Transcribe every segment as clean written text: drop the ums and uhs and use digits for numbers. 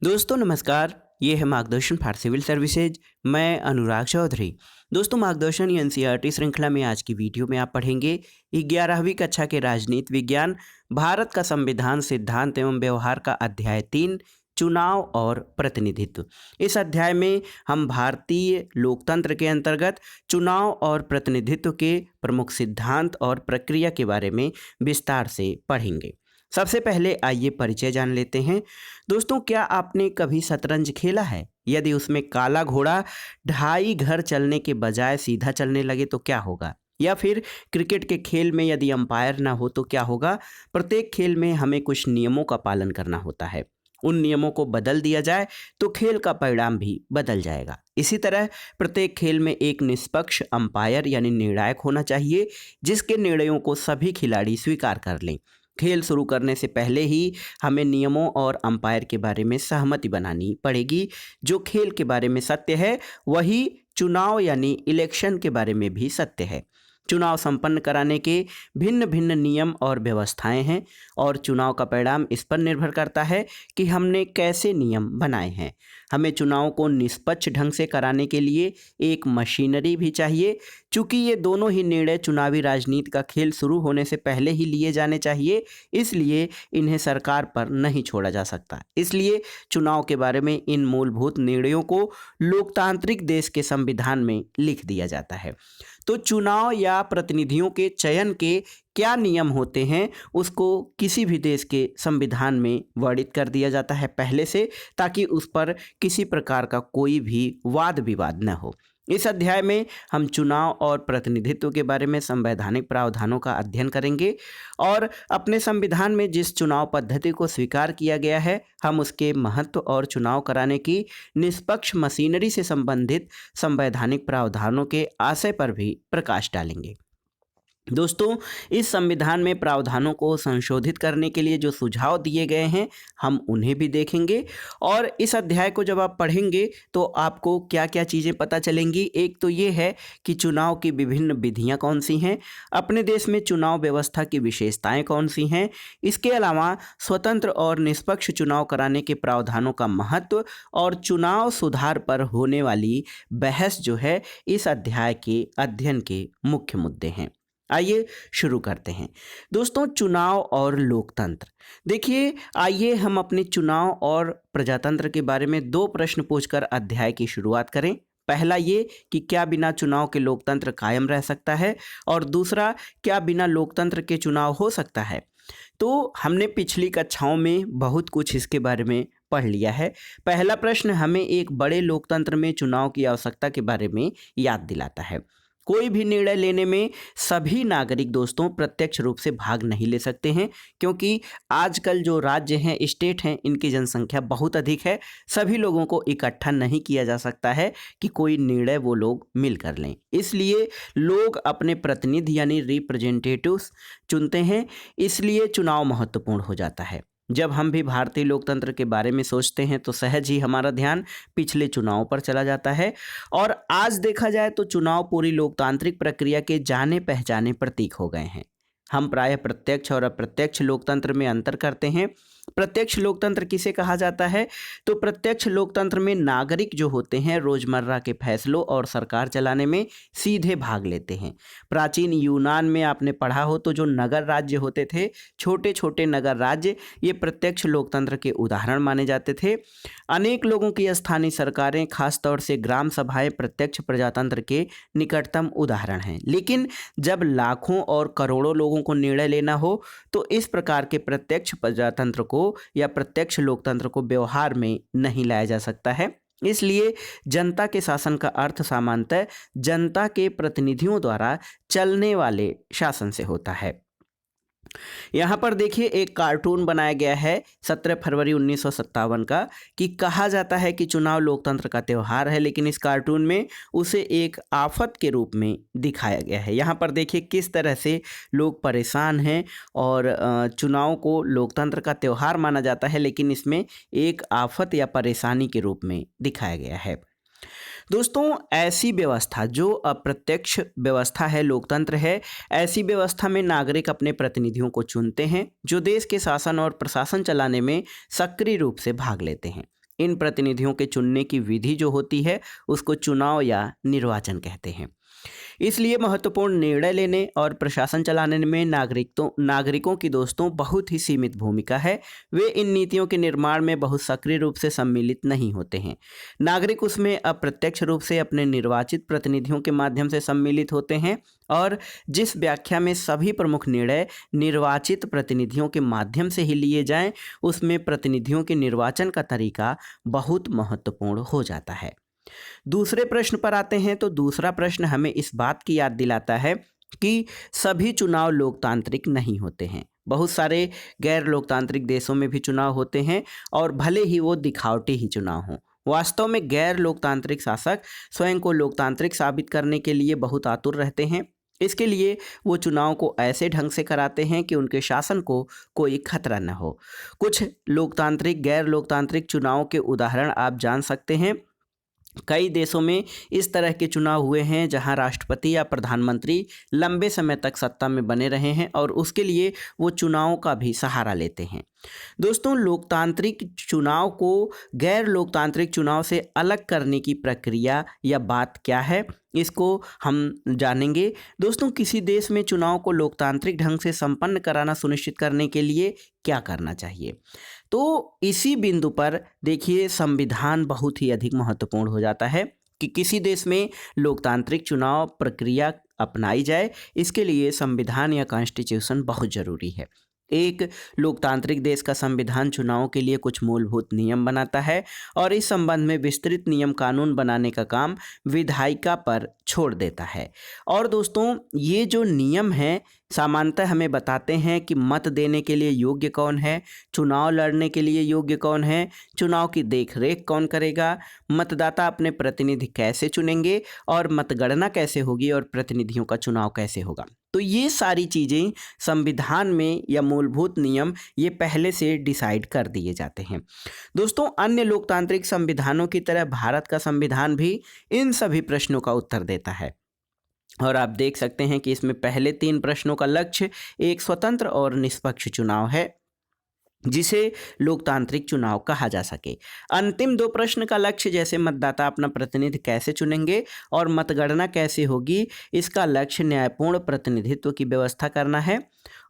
दोस्तों नमस्कार। ये है मार्गदर्शन फॉर सिविल सर्विसेज। मैं अनुराग चौधरी। दोस्तों मार्गदर्शन एनसीईआरटी श्रृंखला में आज की वीडियो में आप पढ़ेंगे 11वीं कक्षा के राजनीति विज्ञान भारत का संविधान सिद्धांत एवं व्यवहार का अध्याय 3 चुनाव और प्रतिनिधित्व। इस अध्याय में हम भारतीय लोकतंत्र के अंतर्गत चुनाव और प्रतिनिधित्व के प्रमुख सिद्धांत और प्रक्रिया के बारे में विस्तार से पढ़ेंगे। सबसे पहले आइए परिचय जान लेते हैं। दोस्तों, क्या आपने कभी शतरंज खेला है? यदि उसमें काला घोड़ा ढाई घर चलने के बजाय सीधा चलने लगे तो क्या होगा? या फिर क्रिकेट के खेल में यदि अंपायर ना हो तो क्या होगा? प्रत्येक खेल में हमें कुछ नियमों का पालन करना होता है। उन नियमों को बदल दिया जाए तो खेल का परिणाम भी बदल जाएगा। इसी तरह प्रत्येक खेल में एक निष्पक्ष अंपायर यानी निर्णायक होना चाहिए, जिसके निर्णयों को सभी खिलाड़ी स्वीकार कर लें। खेल शुरू करने से पहले ही हमें नियमों और अंपायर के बारे में सहमति बनानी पड़ेगी। जो खेल के बारे में सत्य है वही चुनाव यानी इलेक्शन के बारे में भी सत्य है। चुनाव संपन्न कराने के भिन्न भिन्न नियम और व्यवस्थाएं हैं और चुनाव का परिणाम इस पर निर्भर करता है कि हमने कैसे नियम बनाए हैं। हमें चुनाव को निष्पक्ष ढंग से कराने के लिए एक मशीनरी भी चाहिए। चूंकि ये दोनों ही निर्णय चुनावी राजनीति का खेल शुरू होने से पहले ही लिए जाने चाहिए, इसलिए इन्हें सरकार पर नहीं छोड़ा जा सकता। इसलिए चुनाव के बारे में इन मूलभूत निर्णयों को लोकतांत्रिक देश के संविधान में लिख दिया जाता है। तो चुनाव या प्रतिनिधियों के चयन के क्या नियम होते हैं उसको किसी भी देश के संविधान में वर्णित कर दिया जाता है पहले से, ताकि उस पर किसी प्रकार का कोई भी वाद विवाद न हो। इस अध्याय में हम चुनाव और प्रतिनिधित्व के बारे में संवैधानिक प्रावधानों का अध्ययन करेंगे और अपने संविधान में जिस चुनाव पद्धति को स्वीकार किया गया है हम उसके महत्व और चुनाव कराने की निष्पक्ष मशीनरी से संबंधित संवैधानिक प्रावधानों के आशय पर भी प्रकाश डालेंगे। दोस्तों, इस संविधान में प्रावधानों को संशोधित करने के लिए जो सुझाव दिए गए हैं हम उन्हें भी देखेंगे। और इस अध्याय को जब आप पढ़ेंगे तो आपको क्या क्या चीज़ें पता चलेंगी। एक तो ये है कि चुनाव की विभिन्न विधियां कौन सी हैं, अपने देश में चुनाव व्यवस्था की विशेषताएं कौन सी हैं, इसके अलावा स्वतंत्र और निष्पक्ष चुनाव कराने के प्रावधानों का महत्व और चुनाव सुधार पर होने वाली बहस जो है इस अध्याय के अध्ययन के मुख्य मुद्दे हैं। आइए शुरू करते हैं। दोस्तों, चुनाव और लोकतंत्र। देखिए, आइए हम अपने चुनाव और प्रजातंत्र के बारे में दो प्रश्न पूछकर अध्याय की शुरुआत करें। पहला ये कि क्या बिना चुनाव के लोकतंत्र कायम रह सकता है, और दूसरा क्या बिना लोकतंत्र के चुनाव हो सकता है। तो हमने पिछली कक्षाओं में बहुत कुछ इसके बारे में पढ़ लिया है। पहला प्रश्न हमें एक बड़े लोकतंत्र में चुनाव की आवश्यकता के बारे में याद दिलाता है। कोई भी निर्णय लेने में सभी नागरिक दोस्तों प्रत्यक्ष रूप से भाग नहीं ले सकते हैं, क्योंकि आजकल जो राज्य हैं, स्टेट हैं, इनकी जनसंख्या बहुत अधिक है। सभी लोगों को इकट्ठा नहीं किया जा सकता है कि कोई निर्णय वो लोग मिलकर लें। इसलिए लोग अपने प्रतिनिधि यानी रिप्रेजेंटेटिव्स चुनते हैं। इसलिए चुनाव महत्वपूर्ण हो जाता है। जब हम भी भारतीय लोकतंत्र के बारे में सोचते हैं तो सहज ही हमारा ध्यान पिछले चुनाव पर चला जाता है। और आज देखा जाए तो चुनाव पूरी लोकतांत्रिक प्रक्रिया के जाने पहचाने प्रतीक हो गए हैं। हम प्रायः प्रत्यक्ष और अप्रत्यक्ष लोकतंत्र में अंतर करते हैं। प्रत्यक्ष लोकतंत्र किसे कहा जाता है? तो प्रत्यक्ष लोकतंत्र में नागरिक जो होते हैं रोजमर्रा के फैसलों और सरकार चलाने में सीधे भाग लेते हैं। प्राचीन यूनान में आपने पढ़ा हो तो जो नगर राज्य होते थे, छोटे छोटे नगर राज्य, ये प्रत्यक्ष लोकतंत्र के उदाहरण माने जाते थे। अनेक लोगों की स्थानीय सरकारें, खासतौर से ग्राम सभाएं प्रत्यक्ष प्रजातंत्र के निकटतम उदाहरण हैं। लेकिन जब लाखों और करोड़ों लोगों को निर्णय लेना हो तो इस प्रकार के प्रत्यक्ष प्रजातंत्र को या प्रत्यक्ष लोकतंत्र को व्यवहार में नहीं लाया जा सकता है। इसलिए जनता के शासन का अर्थ सामान्यतः जनता के प्रतिनिधियों द्वारा चलने वाले शासन से होता है। यहाँ पर देखिए एक कार्टून बनाया गया है 17 फरवरी 1957 का, कि कहा जाता है कि चुनाव लोकतंत्र का त्यौहार है, लेकिन इस कार्टून में उसे एक आफत के रूप में दिखाया गया है। यहाँ पर देखिए किस तरह से लोग परेशान हैं और चुनाव को लोकतंत्र का त्यौहार माना जाता है, लेकिन इसमें एक आफत या परेशानी के रूप में दिखाया गया है। दोस्तों, ऐसी व्यवस्था जो अप्रत्यक्ष व्यवस्था है, लोकतंत्र है, ऐसी व्यवस्था में नागरिक अपने प्रतिनिधियों को चुनते हैं जो देश के शासन और प्रशासन चलाने में सक्रिय रूप से भाग लेते हैं। इन प्रतिनिधियों के चुनने की विधि जो होती है उसको चुनाव या निर्वाचन कहते हैं। इसलिए महत्वपूर्ण निर्णय लेने और प्रशासन चलाने में नागरिकों की दोस्तों बहुत ही सीमित भूमिका है। वे इन नीतियों के निर्माण में बहुत सक्रिय रूप से सम्मिलित नहीं होते हैं। नागरिक उसमें अप्रत्यक्ष रूप से अपने निर्वाचित प्रतिनिधियों के माध्यम से सम्मिलित होते हैं और जिस व्याख्या में सभी प्रमुख निर्णय निर्वाचित प्रतिनिधियों के माध्यम से ही लिए जाएं, उसमें प्रतिनिधियों के निर्वाचन का तरीका बहुत महत्वपूर्ण हो जाता है। दूसरे प्रश्न पर आते हैं तो दूसरा प्रश्न हमें इस बात की याद दिलाता है कि सभी चुनाव लोकतांत्रिक नहीं होते हैं। बहुत सारे गैर लोकतांत्रिक देशों में भी चुनाव होते हैं और भले ही वो दिखावटी ही चुनाव हों। वास्तव में गैर लोकतांत्रिक शासक स्वयं को लोकतांत्रिक साबित करने के लिए बहुत आतुर रहते हैं। इसके लिए वो चुनाव को ऐसे ढंग से कराते हैं कि उनके शासन को कोई खतरा न हो। कुछ लोकतांत्रिक गैर लोकतांत्रिक चुनावों के उदाहरण आप जान सकते हैं। कई देशों में इस तरह के चुनाव हुए हैं जहां राष्ट्रपति या प्रधानमंत्री लंबे समय तक सत्ता में बने रहे हैं और उसके लिए वो चुनावों का भी सहारा लेते हैं। दोस्तों, लोकतांत्रिक चुनाव को गैर लोकतांत्रिक चुनाव से अलग करने की प्रक्रिया या बात क्या है, इसको हम जानेंगे। दोस्तों, किसी देश में चुनाव को लोकतांत्रिक ढंग से संपन्न कराना सुनिश्चित करने के लिए क्या करना चाहिए, तो इसी बिंदु पर देखिए संविधान बहुत ही अधिक महत्वपूर्ण हो जाता है कि किसी देश में लोकतांत्रिक चुनाव प्रक्रिया अपनाई जाए। इसके लिए संविधान या कॉन्स्टिट्यूशन बहुत ज़रूरी है। एक लोकतांत्रिक देश का संविधान चुनावों के लिए कुछ मूलभूत नियम बनाता है और इस संबंध में विस्तृत नियम कानून बनाने का काम विधायिका पर छोड़ देता है। और दोस्तों, ये जो नियम हैं सामान्यतः हमें बताते हैं कि मत देने के लिए योग्य कौन है, चुनाव लड़ने के लिए योग्य कौन है, चुनाव की देखरेख कौन करेगा, मतदाता अपने प्रतिनिधि कैसे चुनेंगे और मतगणना कैसे होगी और प्रतिनिधियों का चुनाव कैसे होगा। तो ये सारी चीज़ें संविधान में या मूलभूत नियम ये पहले से डिसाइड कर दिए जाते हैं। दोस्तों, अन्य लोकतांत्रिक संविधानों की तरह भारत का संविधान भी इन सभी प्रश्नों का उत्तर देता है और आप देख सकते हैं कि इसमें पहले 3 प्रश्नों का लक्ष्य एक स्वतंत्र और निष्पक्ष चुनाव है जिसे लोकतांत्रिक चुनाव कहा जा सके। अंतिम 2 प्रश्न का लक्ष्य जैसे मतदाता अपना प्रतिनिधि कैसे चुनेंगे और मतगणना कैसे होगी, इसका लक्ष्य न्यायपूर्ण प्रतिनिधित्व की व्यवस्था करना है।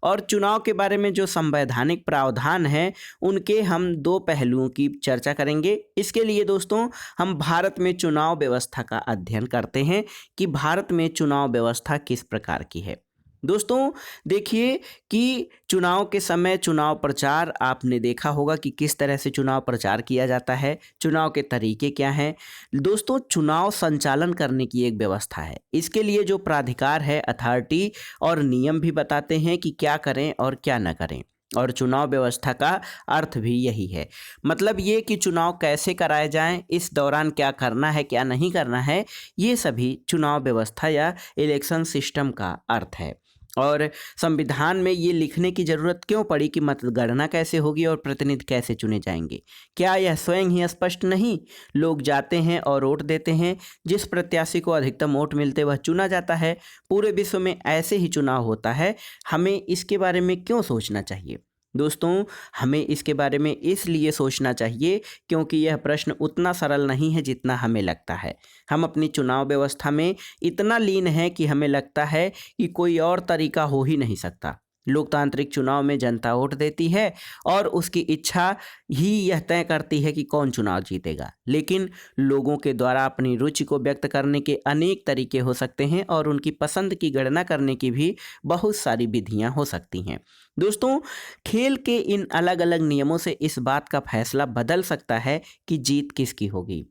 और चुनाव के बारे में जो संवैधानिक प्रावधान हैं उनके हम 2 पहलुओं की चर्चा करेंगे। इसके लिए दोस्तों हम भारत में चुनाव व्यवस्था का अध्ययन करते हैं कि भारत में चुनाव व्यवस्था किस प्रकार की है। दोस्तों, देखिए कि चुनाव के समय चुनाव प्रचार आपने देखा होगा कि किस तरह से चुनाव प्रचार किया जाता है, चुनाव के तरीके क्या हैं। दोस्तों, चुनाव संचालन करने की एक व्यवस्था है। इसके लिए जो प्राधिकार है, अथॉरिटी और नियम भी बताते हैं कि क्या करें और क्या न करें। और चुनाव व्यवस्था का अर्थ भी यही है, मतलब ये कि चुनाव कैसे कराए जाएं, इस दौरान क्या करना है क्या नहीं करना है, ये सभी चुनाव व्यवस्था या इलेक्शन सिस्टम का अर्थ है। और संविधान में ये लिखने की ज़रूरत क्यों पड़ी कि मतगणना कैसे होगी और प्रतिनिधि कैसे चुने जाएंगे? क्या यह स्वयं ही स्पष्ट नहीं? लोग जाते हैं और वोट देते हैं, जिस प्रत्याशी को अधिकतम वोट मिलते वह चुना जाता है। पूरे विश्व में ऐसे ही चुनाव होता है। हमें इसके बारे में क्यों सोचना चाहिए? दोस्तों, हमें इसके बारे में इसलिए सोचना चाहिए क्योंकि यह प्रश्न उतना सरल नहीं है जितना हमें लगता है। हम अपनी चुनाव व्यवस्था में इतना लीन हैं कि हमें लगता है कि कोई और तरीका हो ही नहीं सकता। लोकतांत्रिक चुनाव में जनता वोट देती है और उसकी इच्छा ही यह तय करती है कि कौन चुनाव जीतेगा। लेकिन लोगों के द्वारा अपनी रुचि को व्यक्त करने के अनेक तरीके हो सकते हैं और उनकी पसंद की गणना करने की भी बहुत सारी विधियां हो सकती हैं। दोस्तों, खेल के इन अलग अलग नियमों से इस बात का फैसला बदल सकता है कि जीत किसकी होगी।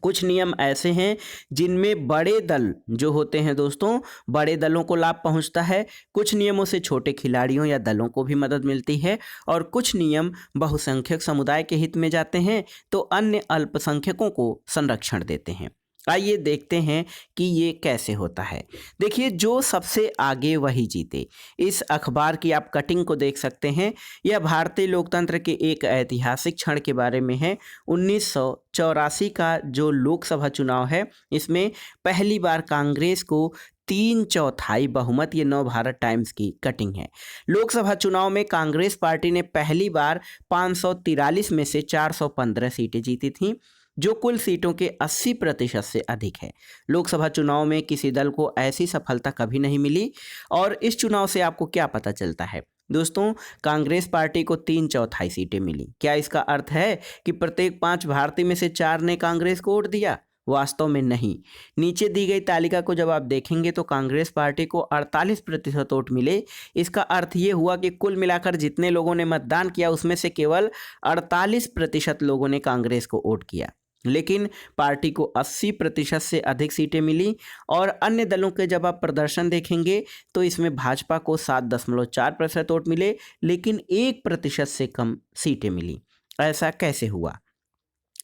कुछ नियम ऐसे हैं जिनमें बड़े दल जो होते हैं दोस्तों, बड़े दलों को लाभ पहुंचता है। कुछ नियमों से छोटे खिलाड़ियों या दलों को भी मदद मिलती है और कुछ नियम बहुसंख्यक समुदाय के हित में जाते हैं तो अन्य अल्पसंख्यकों को संरक्षण देते हैं। आइए देखते हैं कि ये कैसे होता है। देखिए, जो सबसे आगे वही जीते। इस अखबार की आप कटिंग को देख सकते हैं। यह भारतीय लोकतंत्र के एक ऐतिहासिक क्षण के बारे में है। 1984 का जो लोकसभा चुनाव है, इसमें पहली बार कांग्रेस को 3/4 बहुमत। ये नवभारत टाइम्स की कटिंग है। लोकसभा चुनाव में कांग्रेस पार्टी ने पहली बार 543 में से 415 सीटें जीती थीं, जो कुल सीटों के 80% से अधिक है। लोकसभा चुनाव में किसी दल को ऐसी सफलता कभी नहीं मिली। और इस चुनाव से आपको क्या पता चलता है दोस्तों? कांग्रेस पार्टी को 3/4 सीटें मिली। क्या इसका अर्थ है कि प्रत्येक 5 भारतीय में से 4 ने कांग्रेस को वोट दिया? वास्तव में नहीं। नीचे दी गई तालिका को जब आप देखेंगे तो कांग्रेस पार्टी को 48% वोट मिले। इसका अर्थ ये हुआ कि कुल मिलाकर जितने लोगों ने मतदान किया उसमें से केवल 48% लोगों ने कांग्रेस को वोट किया। लेकिन पार्टी को 80% से अधिक सीटें मिली। और अन्य दलों के जब आप प्रदर्शन देखेंगे तो इसमें भाजपा को 7.4% वोट मिले, लेकिन 1% से कम सीटें मिली। ऐसा कैसे हुआ?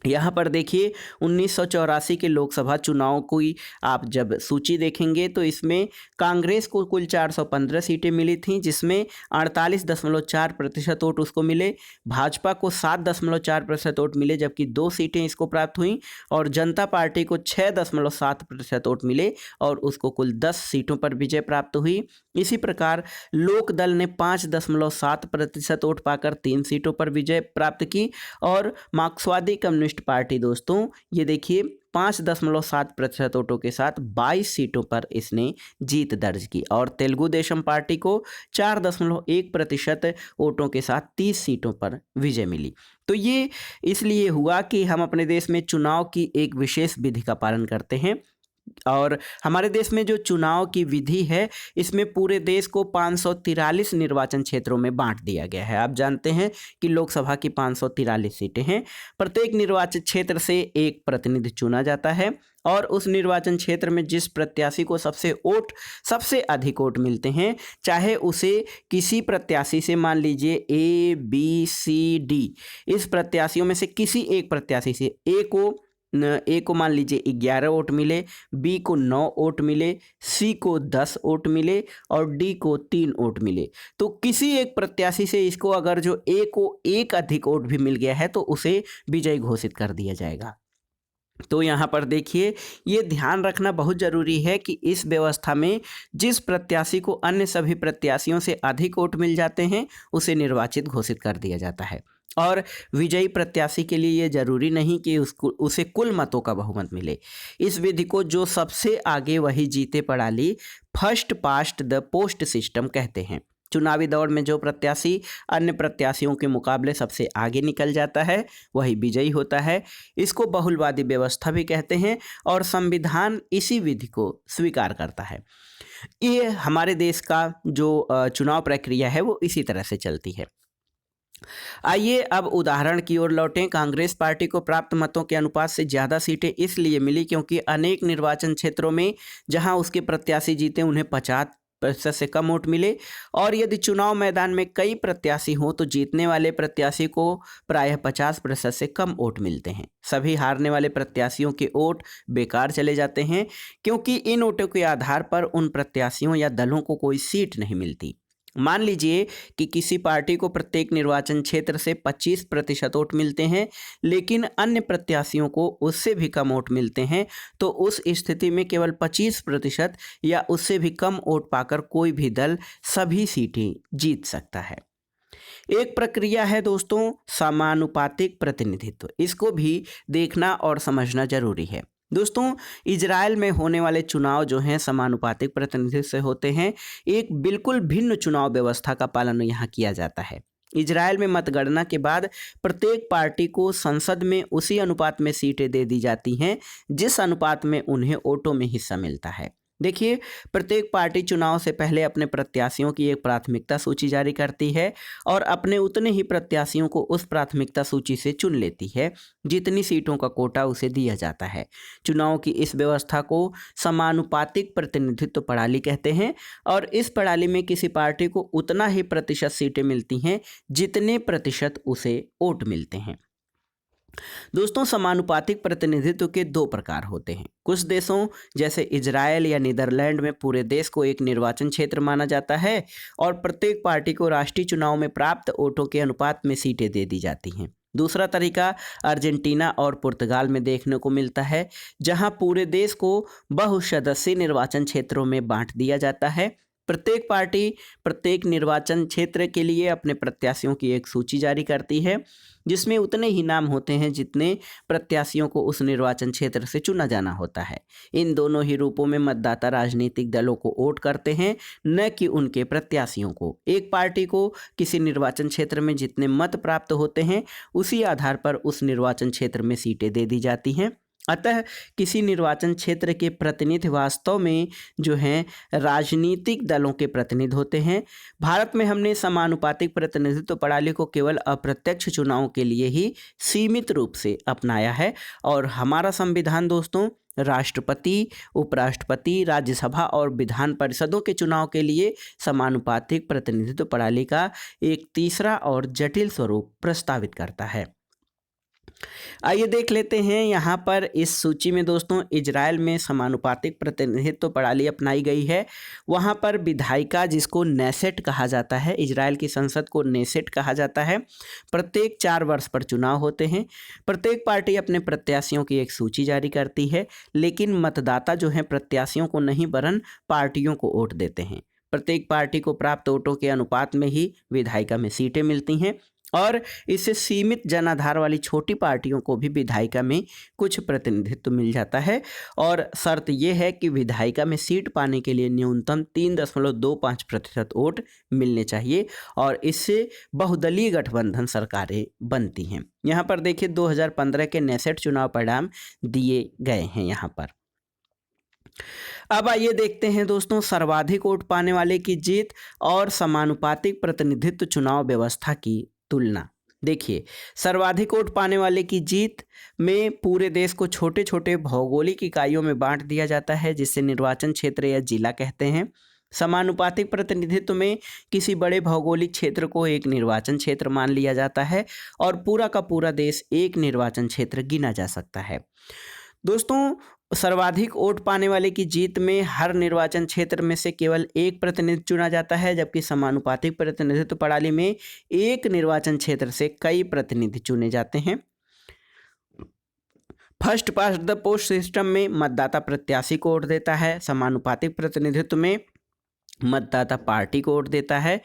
यहाँ पर देखिए 1984 के लोकसभा चुनाव की आप जब सूची देखेंगे तो इसमें कांग्रेस को कुल 415 सीटें मिली थीं, जिसमें 48.4% वोट उसको मिले। भाजपा को 7.4% वोट मिले, जबकि 2 सीटें इसको प्राप्त हुईं। और जनता पार्टी को 6.7% वोट मिले और उसको कुल 10 सीटों पर विजय प्राप्त हुई। इसी प्रकार लोक दल ने 5.7% वोट पाकर 3 सीटों पर विजय प्राप्त की। और मार्क्सवादी कम्युनिस्ट पार्टी दोस्तों, ये देखिए 5.7% वोटों के साथ 22 सीटों पर इसने जीत दर्ज की। और तेलुगु देशम पार्टी को 4.1% वोटों के साथ 30 सीटों पर विजय मिली। तो ये इसलिए हुआ कि हम अपने देश में चुनाव की एक विशेष विधि का पालन करते हैं। और हमारे देश में जो चुनाव की विधि है, इसमें पूरे देश को 543 निर्वाचन क्षेत्रों में बांट दिया गया है। आप जानते हैं कि लोकसभा की 543 सीटें हैं। प्रत्येक निर्वाचन क्षेत्र से एक प्रतिनिधि चुना जाता है और उस निर्वाचन क्षेत्र में जिस प्रत्याशी को सबसे अधिक वोट मिलते हैं, चाहे उसे किसी प्रत्याशी से, मान लीजिए ABCD, इस प्रत्याशियों में से किसी एक प्रत्याशी से ए को मान लीजिए 11 वोट मिले, बी को 9 वोट मिले, सी को 10 वोट मिले और डी को 3 वोट मिले, तो किसी एक प्रत्याशी से इसको अगर जो ए को एक अधिक वोट भी मिल गया है तो उसे विजयी घोषित कर दिया जाएगा। तो यहाँ पर देखिए, ये ध्यान रखना बहुत ज़रूरी है कि इस व्यवस्था में जिस प्रत्याशी को अन्य सभी प्रत्याशियों से अधिक वोट मिल जाते हैं उसे निर्वाचित घोषित कर दिया जाता है। और विजयी प्रत्याशी के लिए ये जरूरी नहीं कि उसे कुल मतों का बहुमत मिले। इस विधि को जो सबसे आगे वही जीते प्रणाली, first past the post system कहते हैं। चुनावी दौड़ में जो प्रत्याशी अन्य प्रत्याशियों के मुकाबले सबसे आगे निकल जाता है वही विजयी होता है। इसको बहुलवादी व्यवस्था भी कहते हैं और संविधान इसी विधि को स्वीकार करता है। ये हमारे देश का जो चुनाव प्रक्रिया है वो इसी तरह से चलती है। आइए अब उदाहरण की ओर लौटें। कांग्रेस पार्टी को प्राप्त मतों के अनुपात से ज़्यादा सीटें इसलिए मिली क्योंकि अनेक निर्वाचन क्षेत्रों में जहां उसके प्रत्याशी जीते उन्हें 50% से कम वोट मिले। और यदि चुनाव मैदान में कई प्रत्याशी हों तो जीतने वाले प्रत्याशी को प्रायः 50% से कम वोट मिलते हैं। सभी हारने वाले प्रत्याशियों के वोट बेकार चले जाते हैं क्योंकि इन वोटों के आधार पर उन प्रत्याशियों या दलों को कोई सीट नहीं मिलती। मान लीजिए कि किसी पार्टी को प्रत्येक निर्वाचन क्षेत्र से 25% वोट मिलते हैं, लेकिन अन्य प्रत्याशियों को उससे भी कम वोट मिलते हैं, तो उस स्थिति में केवल 25% या उससे भी कम वोट पाकर कोई भी दल सभी सीटें जीत सकता है। एक प्रक्रिया है दोस्तों समानुपातिक प्रतिनिधित्व। इसको भी देखना और समझना जरूरी है। दोस्तों, इजराइल में होने वाले चुनाव जो हैं समानुपातिक प्रतिनिधित्व से होते हैं। एक बिल्कुल भिन्न चुनाव व्यवस्था का पालन यहाँ किया जाता है। इजराइल में मतगणना के बाद प्रत्येक पार्टी को संसद में उसी अनुपात में सीटें दे दी जाती हैं जिस अनुपात में उन्हें वोटों में हिस्सा मिलता है। देखिए, प्रत्येक पार्टी चुनाव से पहले अपने प्रत्याशियों की एक प्राथमिकता सूची जारी करती है और अपने उतने ही प्रत्याशियों को उस प्राथमिकता सूची से चुन लेती है जितनी सीटों का कोटा उसे दिया जाता है। चुनाव की इस व्यवस्था को समानुपातिक प्रतिनिधित्व प्रणाली कहते हैं और इस प्रणाली में किसी पार्टी को उतना ही प्रतिशत सीटें मिलती हैं जितने प्रतिशत उसे वोट मिलते हैं। दोस्तों, समानुपातिक प्रतिनिधित्व के 2 प्रकार होते हैं। कुछ देशों जैसे इजराइल या नीदरलैंड में पूरे देश को एक निर्वाचन क्षेत्र माना जाता है और प्रत्येक पार्टी को राष्ट्रीय चुनाव में प्राप्त वोटों के अनुपात में सीटें दे दी जाती हैं। दूसरा तरीका अर्जेंटीना और पुर्तगाल में देखने को मिलता है, जहां पूरे देश को बहुसदस्यीय निर्वाचन क्षेत्रों में बांट दिया जाता है। प्रत्येक पार्टी प्रत्येक निर्वाचन क्षेत्र के लिए अपने प्रत्याशियों की एक सूची जारी करती है, जिसमें उतने ही नाम होते हैं जितने प्रत्याशियों को उस निर्वाचन क्षेत्र से चुना जाना होता है। इन दोनों ही रूपों में मतदाता राजनीतिक दलों को वोट करते हैं, न कि उनके प्रत्याशियों को। एक पार्टी को किसी निर्वाचन क्षेत्र में जितने मत प्राप्त होते हैं, उसी आधार पर उस निर्वाचन क्षेत्र में सीटें दे दी जाती हैं। अतः किसी निर्वाचन क्षेत्र के प्रतिनिधि वास्तव में जो हैं राजनीतिक दलों के प्रतिनिधि होते हैं। भारत में हमने समानुपातिक प्रतिनिधित्व प्रणाली को केवल अप्रत्यक्ष चुनावों के लिए ही सीमित रूप से अपनाया है और हमारा संविधान दोस्तों राष्ट्रपति, उपराष्ट्रपति, राज्यसभा और विधान परिषदों के चुनाव के लिए समानुपातिक प्रतिनिधित्व प्रणाली का एक तीसरा और जटिल स्वरूप प्रस्तावित करता है। आइए देख लेते हैं यहाँ पर इस सूची में दोस्तों इजराइल में समानुपातिक प्रतिनिधित्व प्रणाली अपनाई गई है। वहाँ पर विधायिका जिसको नेसेट कहा जाता है, इजराइल की संसद को नेसेट कहा जाता है, प्रत्येक 4 वर्ष पर चुनाव होते हैं। प्रत्येक पार्टी अपने प्रत्याशियों की एक सूची जारी करती है, लेकिन मतदाता जो हैं प्रत्याशियों को नहीं वरन पार्टियों को वोट देते हैं। प्रत्येक पार्टी को प्राप्त वोटों के अनुपात में ही विधायिका में सीटें मिलती हैं और इससे सीमित जनाधार वाली छोटी पार्टियों को भी विधायिका में कुछ प्रतिनिधित्व मिल जाता है और शर्त यह है कि विधायिका में सीट पाने के लिए न्यूनतम 3.25% वोट मिलने चाहिए और इससे बहुदलीय गठबंधन सरकारें बनती हैं। यहाँ पर देखिए 2015 के नेसेट चुनाव परिणाम दिए गए हैं यहाँ पर। अब आइए देखते हैं दोस्तों सर्वाधिक वोट पाने वाले की जीत और समानुपातिक प्रतिनिधित्व चुनाव व्यवस्था की तुलना। देखिए सर्वाधिक वोट पाने वाले की जीत में पूरे देश को छोटे छोटे भौगोलिक इकाइयों में बांट दिया जाता है, जिससे निर्वाचन क्षेत्र या जिला कहते हैं। समानुपातिक प्रतिनिधित्व में किसी बड़े भौगोलिक क्षेत्र को एक निर्वाचन क्षेत्र मान लिया जाता है और पूरा का पूरा देश एक निर्वाचन क्षेत्र गिना जा सकता है। दोस्तों सर्वाधिक वोट पाने वाले की जीत में हर निर्वाचन क्षेत्र में से केवल एक प्रतिनिधि चुना जाता है, जबकि समानुपातिक प्रतिनिधित्व प्रणाली में एक निर्वाचन क्षेत्र से कई प्रतिनिधि चुने जाते हैं। First past the post system में मतदाता प्रत्याशी को वोट देता है, समानुपातिक प्रतिनिधित्व में मतदाता पार्टी को वोट देता है।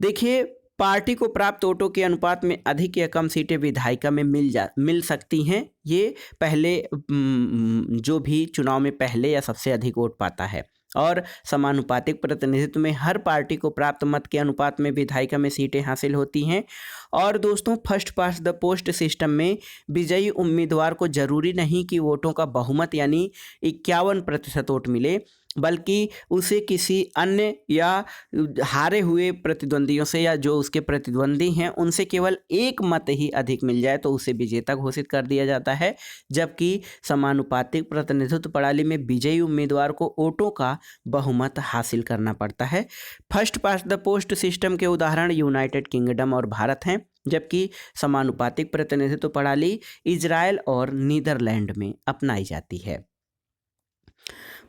देखिए पार्टी को प्राप्त वोटों के अनुपात में अधिक या कम सीटें विधायिका में मिल सकती हैं। ये पहले जो भी चुनाव में पहले या सबसे अधिक वोट पाता है और समानुपातिक प्रतिनिधित्व में हर पार्टी को प्राप्त मत के अनुपात में विधायिका में सीटें हासिल होती हैं। और दोस्तों first past the post system में विजयी उम्मीदवार को जरूरी नहीं कि वोटों का बहुमत यानी 51% वोट मिले, बल्कि उसे किसी अन्य या हारे हुए प्रतिद्वंदियों से या जो उसके प्रतिद्वंदी हैं उनसे केवल एक मत ही अधिक मिल जाए तो उसे विजेता घोषित कर दिया जाता है। जबकि समानुपातिक प्रतिनिधित्व प्रणाली में विजयी उम्मीदवार को वोटों का बहुमत हासिल करना पड़ता है। First past the post system के उदाहरण यूनाइटेड किंगडम और भारत हैं, जबकि समानुपातिक प्रतिनिधित्व प्रणाली इजराइल और नीदरलैंड में अपनाई जाती है।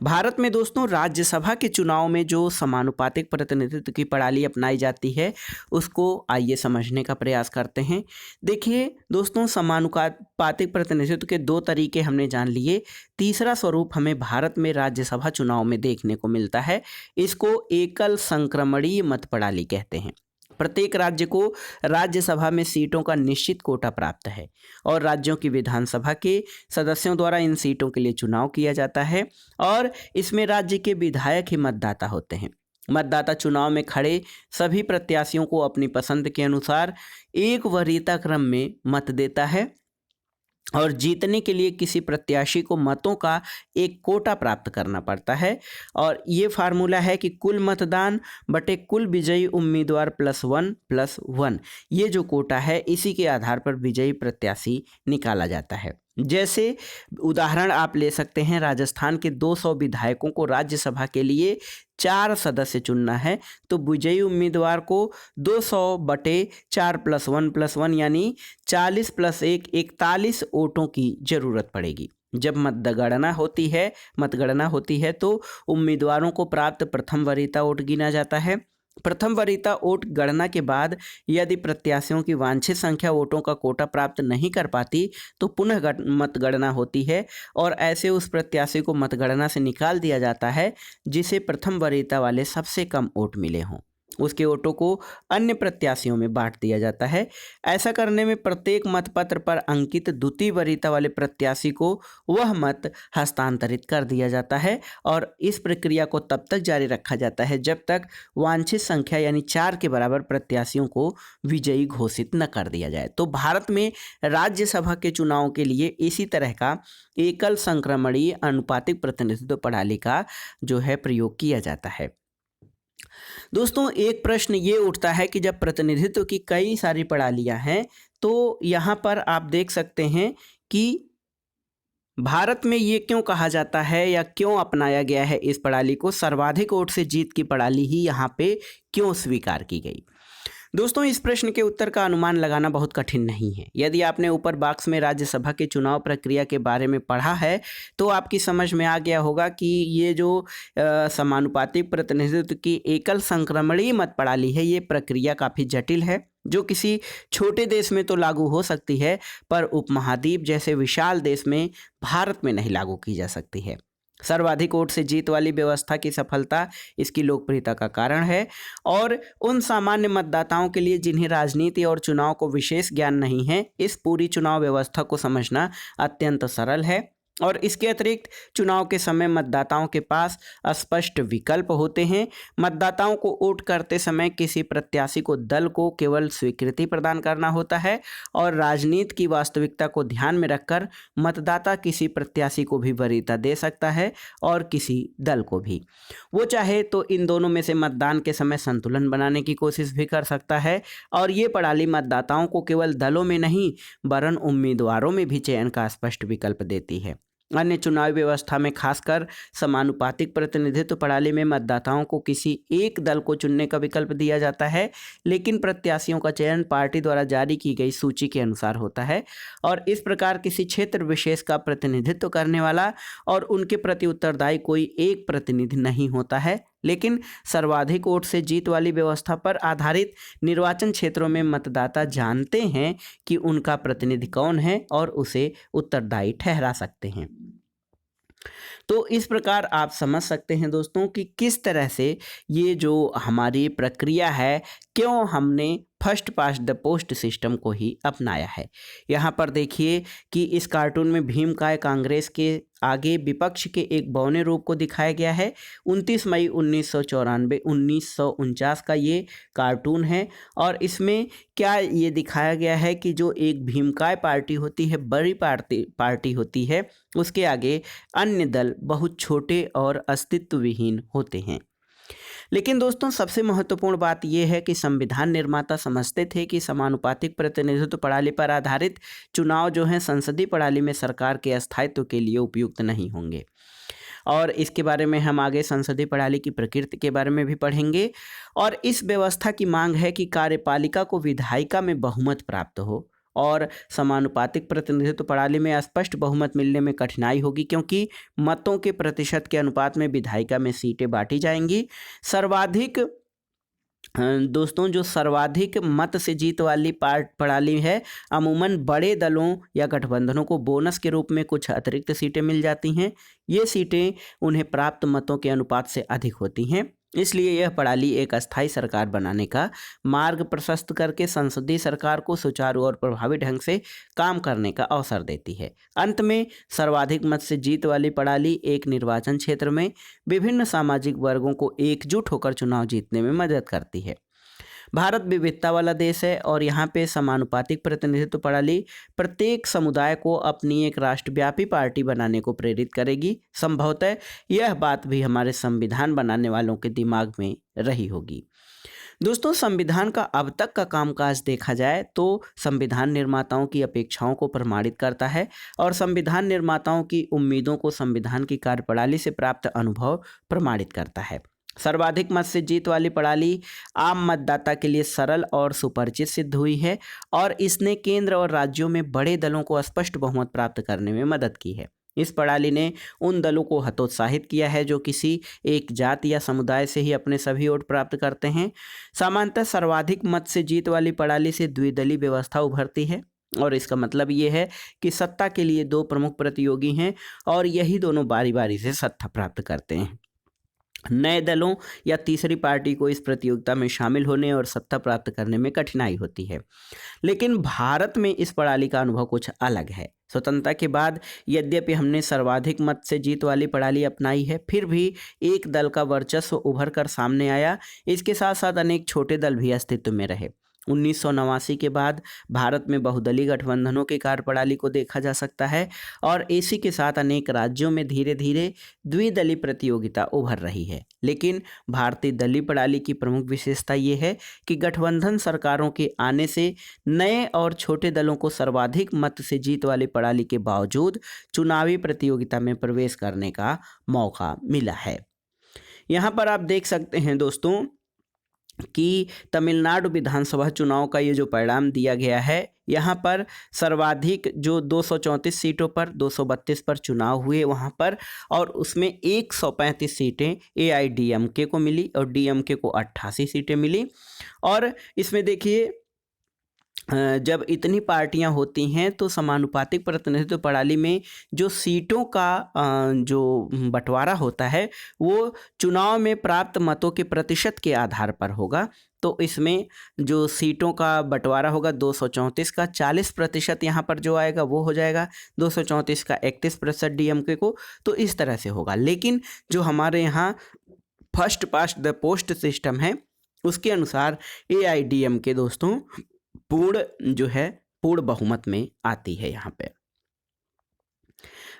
भारत में दोस्तों राज्यसभा के चुनाव में जो समानुपातिक प्रतिनिधित्व की प्रणाली अपनाई जाती है उसको आइए समझने का प्रयास करते हैं। देखिए दोस्तों समानुपातिक प्रतिनिधित्व के 2 तरीके हमने जान लिए, तीसरा स्वरूप हमें भारत में राज्यसभा चुनाव में देखने को मिलता है। इसको एकल संक्रमणीय मत प्रणाली कहते हैं। प्रत्येक राज्य को राज्यसभा में सीटों का निश्चित कोटा प्राप्त है और राज्यों की विधानसभा के सदस्यों द्वारा इन सीटों के लिए चुनाव किया जाता है और इसमें राज्य के विधायक ही मतदाता होते हैं। मतदाता चुनाव में खड़े सभी प्रत्याशियों को अपनी पसंद के अनुसार एक वरीयता क्रम में मत देता है और जीतने के लिए किसी प्रत्याशी को मतों का एक कोटा प्राप्त करना पड़ता है और ये फार्मूला है कि कुल मतदान बटे कुल विजयी उम्मीदवार +1+1। ये जो कोटा है इसी के आधार पर विजयी प्रत्याशी निकाला जाता है। जैसे उदाहरण आप ले सकते हैं, राजस्थान के 200 विधायकों को राज्यसभा के लिए 4 सदस्य चुनना है तो विजयी उम्मीदवार को 200/4 +1+1 यानी 40 + 1 41 वोटों की जरूरत पड़ेगी। जब मतगणना होती है तो उम्मीदवारों को प्राप्त प्रथम वरीयता वोट गिना जाता है प्रथम वरीयता वोट गणना के बाद यदि प्रत्याशियों की वांछित संख्या वोटों का कोटा प्राप्त नहीं कर पाती तो पुनः मतगणना होती है और ऐसे उस प्रत्याशी को मतगणना से निकाल दिया जाता है जिसे प्रथम वरीयता वाले सबसे कम वोट मिले हों। उसके वोटों को अन्य प्रत्याशियों में बांट दिया जाता है। ऐसा करने में प्रत्येक मतपत्र पर अंकित द्वितीय वरीयता वाले प्रत्याशी को वह मत हस्तांतरित कर दिया जाता है और इस प्रक्रिया को तब तक जारी रखा जाता है जब तक वांछित संख्या यानी 4 के बराबर प्रत्याशियों को विजयी घोषित न कर दिया जाए। तो भारत में राज्यसभा के चुनाव के लिए इसी तरह का एकल संक्रमणीय अनुपातिक प्रतिनिधित्व प्रणाली का जो है प्रयोग किया जाता है। दोस्तों, एक प्रश्न ये उठता है कि जब प्रतिनिधित्व की कई सारी प्रणालियां हैं तो यहाँ पर आप देख सकते हैं कि भारत में ये क्यों कहा जाता है या क्यों अपनाया गया है इस प्रणाली को, सर्वाधिक वोट से जीत की प्रणाली ही यहाँ पे क्यों स्वीकार की गई। दोस्तों, इस प्रश्न के उत्तर का अनुमान लगाना बहुत कठिन नहीं है। यदि आपने ऊपर बॉक्स में राज्यसभा के चुनाव प्रक्रिया के बारे में पढ़ा है तो आपकी समझ में आ गया होगा कि ये जो समानुपातिक प्रतिनिधित्व की एकल संक्रमणीय मत प्रणाली है, ये प्रक्रिया काफ़ी जटिल है जो किसी छोटे देश में तो लागू हो सकती है पर उपमहाद्वीप जैसे विशाल देश में भारत में नहीं लागू की जा सकती है। सर्वाधिक वोट से जीत वाली व्यवस्था की सफलता इसकी लोकप्रियता का कारण है और उन सामान्य मतदाताओं के लिए जिन्हें राजनीति और चुनाव को विशेष ज्ञान नहीं है, इस पूरी चुनाव व्यवस्था को समझना अत्यंत सरल है। और इसके अतिरिक्त चुनाव के समय मतदाताओं के पास स्पष्ट विकल्प होते हैं। मतदाताओं को वोट करते समय किसी प्रत्याशी को दल को केवल स्वीकृति प्रदान करना होता है और राजनीति की वास्तविकता को ध्यान में रखकर मतदाता किसी प्रत्याशी को भी वरीयता दे सकता है और किसी दल को भी। वो चाहे तो इन दोनों में से मतदान के समय संतुलन बनाने की कोशिश भी कर सकता है और ये प्रणाली मतदाताओं को केवल दलों में नहीं वरन उम्मीदवारों में भी चयन का स्पष्ट विकल्प देती है। अन्य चुनावी व्यवस्था में खासकर समानुपातिक प्रतिनिधित्व प्रणाली में मतदाताओं को किसी एक दल को चुनने का विकल्प दिया जाता है, लेकिन प्रत्याशियों का चयन पार्टी द्वारा जारी की गई सूची के अनुसार होता है और इस प्रकार किसी क्षेत्र विशेष का प्रतिनिधित्व करने वाला और उनके प्रति उत्तरदायी कोई एक प्रतिनिधि नहीं होता है। लेकिन सर्वाधिक वोट से जीत वाली व्यवस्था पर आधारित निर्वाचन क्षेत्रों में मतदाता जानते हैं कि उनका प्रतिनिधि कौन है और उसे उत्तरदायी ठहरा सकते हैं। तो इस प्रकार आप समझ सकते हैं दोस्तों कि किस तरह से ये जो हमारी प्रक्रिया है, क्यों हमने first past the post system को ही अपनाया है। यहाँ पर देखिए कि इस कार्टून में भीमकाय कांग्रेस के आगे विपक्ष के एक बौने रूप को दिखाया गया है। 29 मई 1949 का ये कार्टून है और इसमें क्या ये दिखाया गया है कि जो एक भीमकाय पार्टी होती है, बड़ी पार्टी होती है, उसके आगे अन्य दल बहुत छोटे और अस्तित्व विहीन होते हैं। लेकिन दोस्तों, सबसे महत्वपूर्ण बात यह है कि संविधान निर्माता समझते थे कि समानुपातिक प्रतिनिधित्व प्रणाली पर आधारित चुनाव जो हैं संसदीय प्रणाली में सरकार के स्थायित्व के लिए उपयुक्त नहीं होंगे और इसके बारे में हम आगे संसदीय प्रणाली की प्रकृति के बारे में भी पढ़ेंगे। और इस व्यवस्था की मांग है कि कार्यपालिका को विधायिका में बहुमत प्राप्त हो और समानुपातिक प्रतिनिधित्व प्रणाली में स्पष्ट बहुमत मिलने में कठिनाई होगी क्योंकि मतों के प्रतिशत के अनुपात में विधायिका में सीटें बांटी जाएंगी। सर्वाधिक दोस्तों, जो सर्वाधिक मत से जीत वाली प्रणाली है, अमूमन बड़े दलों या गठबंधनों को बोनस के रूप में कुछ अतिरिक्त सीटें मिल जाती हैं। ये सीटें उन्हें प्राप्त मतों के अनुपात से अधिक होती हैं, इसलिए यह प्रणाली एक अस्थायी सरकार बनाने का मार्ग प्रशस्त करके संसदीय सरकार को सुचारू और प्रभावी ढंग से काम करने का अवसर देती है। अंत में सर्वाधिक मत से जीत वाली प्रणाली एक निर्वाचन क्षेत्र में विभिन्न सामाजिक वर्गों को एकजुट होकर चुनाव जीतने में मदद करती है। भारत विविधता वाला देश है और यहाँ पे समानुपातिक प्रतिनिधित्व प्रणाली प्रत्येक समुदाय को अपनी एक राष्ट्रव्यापी पार्टी बनाने को प्रेरित करेगी। संभवतः यह बात भी हमारे संविधान बनाने वालों के दिमाग में रही होगी। दोस्तों, संविधान का अब तक का कामकाज देखा जाए तो संविधान निर्माताओं की अपेक्षाओं को प्रमाणित करता है और संविधान निर्माताओं की उम्मीदों को संविधान की कार्यप्रणाली से प्राप्त अनुभव प्रमाणित करता है। सर्वाधिक मत से जीत वाली प्रणाली आम मतदाता के लिए सरल और सुपरिचित सिद्ध हुई है और इसने केंद्र और राज्यों में बड़े दलों को स्पष्ट बहुमत प्राप्त करने में मदद की है। इस प्रणाली ने उन दलों को हतोत्साहित किया है जो किसी एक जाति या समुदाय से ही अपने सभी वोट प्राप्त करते हैं। सामान्यतः सर्वाधिक मत से जीत वाली प्रणाली से द्विदलीय व्यवस्था उभरती है और इसका मतलब ये है कि सत्ता के लिए दो प्रमुख प्रतियोगी हैं और यही दोनों बारी बारी से सत्ता प्राप्त करते हैं। नए दलों या तीसरी पार्टी को इस प्रतियोगिता में शामिल होने और सत्ता प्राप्त करने में कठिनाई होती है। लेकिन भारत में इस प्रणाली का अनुभव कुछ अलग है। स्वतंत्रता के बाद यद्यपि हमने सर्वाधिक मत से जीत वाली प्रणाली अपनाई है, फिर भी एक दल का वर्चस्व उभर कर सामने आया। इसके साथ साथ अनेक छोटे दल भी अस्तित्व में रहे। 1989 के बाद भारत में बहुदलीय गठबंधनों की कार्यप्रणाली को देखा जा सकता है और इसी के साथ अनेक राज्यों में धीरे धीरे द्विदलीय प्रतियोगिता उभर रही है। लेकिन भारतीय दलीय प्रणाली की प्रमुख विशेषता ये है कि गठबंधन सरकारों के आने से नए और छोटे दलों को सर्वाधिक मत से जीत वाली प्रणाली के बावजूद चुनावी प्रतियोगिता में प्रवेश करने का मौका मिला है। यहाँ पर आप देख सकते हैं दोस्तों कि तमिलनाडु विधानसभा चुनाव का ये जो परिणाम दिया गया है, यहाँ पर सर्वाधिक जो 234 सीटों पर 232 पर चुनाव हुए वहाँ पर, और उसमें 135 सीटें एआईडीएमके को मिली और डीएमके को 88 सीटें मिली। और इसमें देखिए जब इतनी पार्टियां होती हैं तो समानुपातिक प्रतिनिधित्व प्रणाली में जो सीटों का जो बंटवारा होता है वो चुनाव में प्राप्त मतों के प्रतिशत के आधार पर होगा। तो इसमें जो सीटों का बंटवारा होगा 234 का 40% यहाँ पर जो आएगा वो हो जाएगा, 234 का 31% डीएमके को, तो इस तरह से होगा। लेकिन जो हमारे यहाँ first past the post system है उसके अनुसार एआईडीएमके दोस्तों पूर्ण बहुमत में आती है यहाँ पे।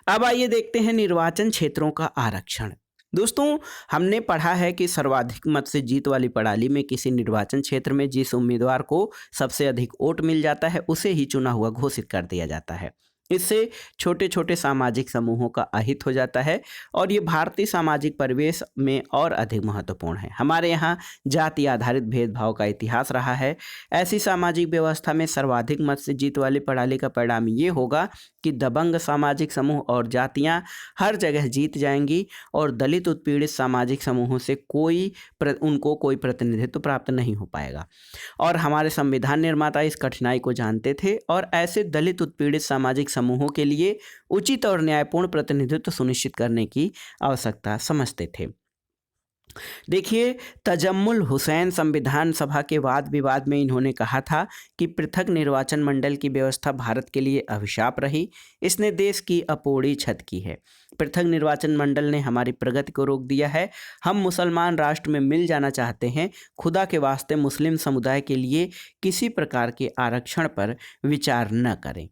अब आइए देखते हैं निर्वाचन क्षेत्रों का आरक्षण। दोस्तों हमने पढ़ा है कि सर्वाधिक मत से जीत वाली प्रणाली में किसी निर्वाचन क्षेत्र में जिस उम्मीदवार को सबसे अधिक वोट मिल जाता है उसे ही चुना हुआ घोषित कर दिया जाता है। इससे छोटे छोटे सामाजिक समूहों का अहित हो जाता है और ये भारतीय सामाजिक परिवेश में और अधिक महत्वपूर्ण है। हमारे यहाँ जाति आधारित भेदभाव का इतिहास रहा है। ऐसी सामाजिक व्यवस्था में सर्वाधिक मत से जीत वाली प्रणाली का परिणाम ये होगा कि दबंग सामाजिक समूह और जातियाँ हर जगह जीत जाएंगी और दलित उत्पीड़ित सामाजिक समूहों से उनको कोई प्रतिनिधित्व प्राप्त नहीं हो पाएगा। और हमारे संविधान निर्माता इस कठिनाई को जानते थे और ऐसे दलित उत्पीड़ित सामाजिक समूहों के लिए उचित और न्यायपूर्ण प्रतिनिधित्व सुनिश्चित करने की आवश्यकता समझते थे। देखिए तजम्मुल हुसैन संविधान सभा के वाद विवाद में इन्होंने कहा था कि पृथक निर्वाचन मंडल की व्यवस्था भारत के लिए अभिशाप रही, इसने देश की अपोड़ी छत की है। पृथक निर्वाचन मंडल ने हमारी प्रगति को रोक दिया है। हम मुसलमान राष्ट्र में मिल जाना चाहते हैं। खुदा के वास्ते मुस्लिम समुदाय के लिए किसी प्रकार के आरक्षण पर विचार न करें।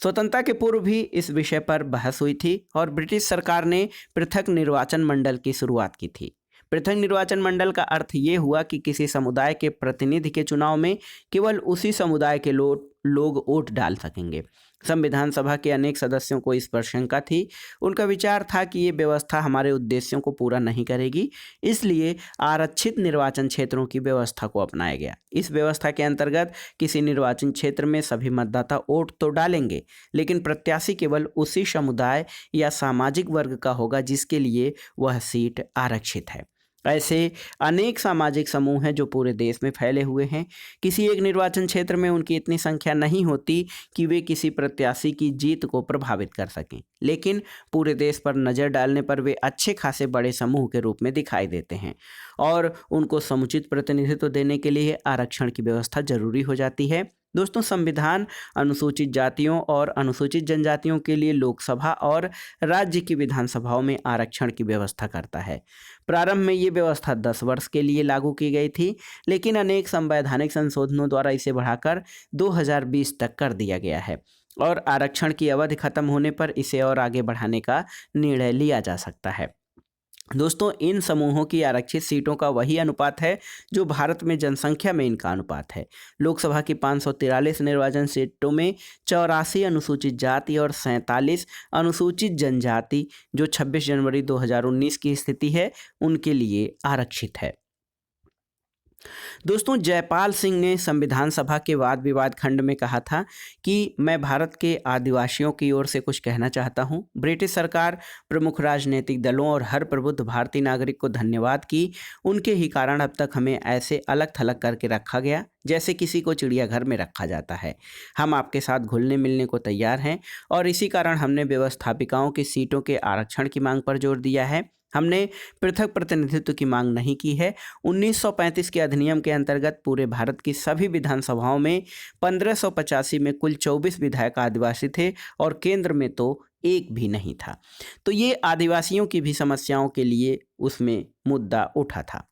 स्वतंत्रता के पूर्व भी इस विषय पर बहस हुई थी और ब्रिटिश सरकार ने पृथक निर्वाचन मंडल की शुरुआत की थी। पृथक निर्वाचन मंडल का अर्थ ये हुआ कि किसी समुदाय के प्रतिनिधि के चुनाव में केवल उसी समुदाय के लोग वोट डाल सकेंगे। संविधान सभा के अनेक सदस्यों को इस पर शंका थी। उनका विचार था कि ये व्यवस्था हमारे उद्देश्यों को पूरा नहीं करेगी, इसलिए आरक्षित निर्वाचन क्षेत्रों की व्यवस्था को अपनाया गया। इस व्यवस्था के अंतर्गत किसी निर्वाचन क्षेत्र में सभी मतदाता वोट तो डालेंगे, लेकिन प्रत्याशी केवल उसी समुदाय या सामाजिक वर्ग का होगा जिसके लिए वह सीट आरक्षित है। ऐसे अनेक सामाजिक समूह हैं जो पूरे देश में फैले हुए हैं। किसी एक निर्वाचन क्षेत्र में उनकी इतनी संख्या नहीं होती कि वे किसी प्रत्याशी की जीत को प्रभावित कर सकें, लेकिन पूरे देश पर नज़र डालने पर वे अच्छे खासे बड़े समूह के रूप में दिखाई देते हैं और उनको समुचित प्रतिनिधित्व देने के लिए आरक्षण की व्यवस्था जरूरी हो जाती है। दोस्तों संविधान अनुसूचित जातियों और अनुसूचित जनजातियों के लिए लोकसभा और राज्य की विधानसभाओं में आरक्षण की व्यवस्था करता है। प्रारंभ में ये व्यवस्था 10 वर्ष के लिए लागू की गई थी, लेकिन अनेक संवैधानिक संशोधनों द्वारा इसे बढ़ाकर 2020 तक कर दिया गया है और आरक्षण की अवधि खत्म होने पर इसे और आगे बढ़ाने का निर्णय लिया जा सकता है। दोस्तों इन समूहों की आरक्षित सीटों का वही अनुपात है जो भारत में जनसंख्या में इनका अनुपात है। लोकसभा की 543 निर्वाचन सीटों में 84 अनुसूचित जाति और 47 अनुसूचित जनजाति, जो 26 जनवरी 2019 की स्थिति है, उनके लिए आरक्षित है। दोस्तों, जयपाल सिंह ने संविधान सभा के वाद विवाद खंड में कहा था कि मैं भारत के आदिवासियों की ओर से कुछ कहना चाहता हूं। ब्रिटिश सरकार, प्रमुख राजनीतिक दलों और हर प्रबुद्ध भारतीय नागरिक को धन्यवाद कि उनके ही कारण अब तक हमें ऐसे अलग थलग करके रखा गया जैसे किसी को चिड़ियाघर में रखा जाता है। हम आपके साथ घुलने मिलने को तैयार हैं और इसी कारण हमने व्यवस्थापिकाओं की सीटों के आरक्षण की मांग पर जोर दिया है। हमने पृथक प्रतिनिधित्व की मांग नहीं की है। 1935 के अधिनियम के अंतर्गत पूरे भारत की सभी विधानसभाओं में 1585 में कुल 24 विधायक आदिवासी थे और केंद्र में तो एक भी नहीं था। तो ये आदिवासियों की भी समस्याओं के लिए उसमें मुद्दा उठा था।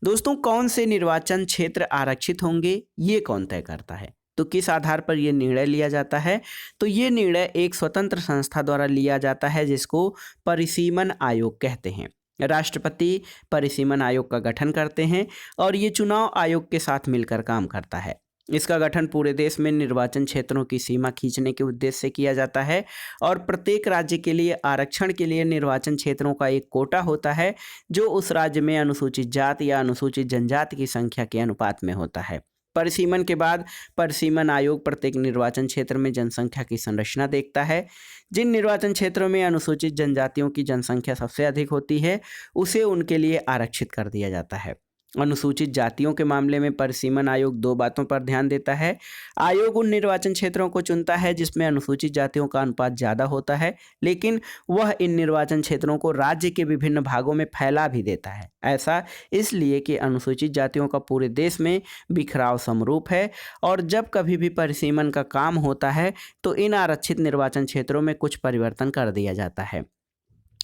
दोस्तों, कौन से निर्वाचन क्षेत्र आरक्षित होंगे, ये कौन तय करता है? तो किस आधार पर यह निर्णय लिया जाता है? तो ये निर्णय एक स्वतंत्र संस्था द्वारा लिया जाता है जिसको परिसीमन आयोग कहते हैं। राष्ट्रपति परिसीमन आयोग का गठन करते हैं और ये चुनाव आयोग के साथ मिलकर काम करता है। इसका गठन पूरे देश में निर्वाचन क्षेत्रों की सीमा खींचने के उद्देश्य से किया जाता है और प्रत्येक राज्य के लिए आरक्षण के लिए निर्वाचन क्षेत्रों का एक कोटा होता है जो उस राज्य में अनुसूचित जाति या अनुसूचित जनजाति की संख्या के अनुपात में होता है। परिसीमन के बाद परिसीमन आयोग प्रत्येक निर्वाचन क्षेत्र में जनसंख्या की संरचना देखता है। जिन निर्वाचन क्षेत्रों में अनुसूचित जनजातियों की जनसंख्या सबसे अधिक होती है उसे उनके लिए आरक्षित कर दिया जाता है। अनुसूचित जातियों के मामले में परिसीमन आयोग दो बातों पर ध्यान देता है। आयोग उन निर्वाचन क्षेत्रों को चुनता है जिसमें अनुसूचित जातियों का अनुपात ज़्यादा होता है, लेकिन वह इन निर्वाचन क्षेत्रों को राज्य के विभिन्न भागों में फैला भी देता है। ऐसा इसलिए कि अनुसूचित जातियों का पूरे देश में बिखराव समरूप है और जब कभी भी परिसीमन का काम होता है तो इन आरक्षित निर्वाचन क्षेत्रों में कुछ परिवर्तन कर दिया जाता है।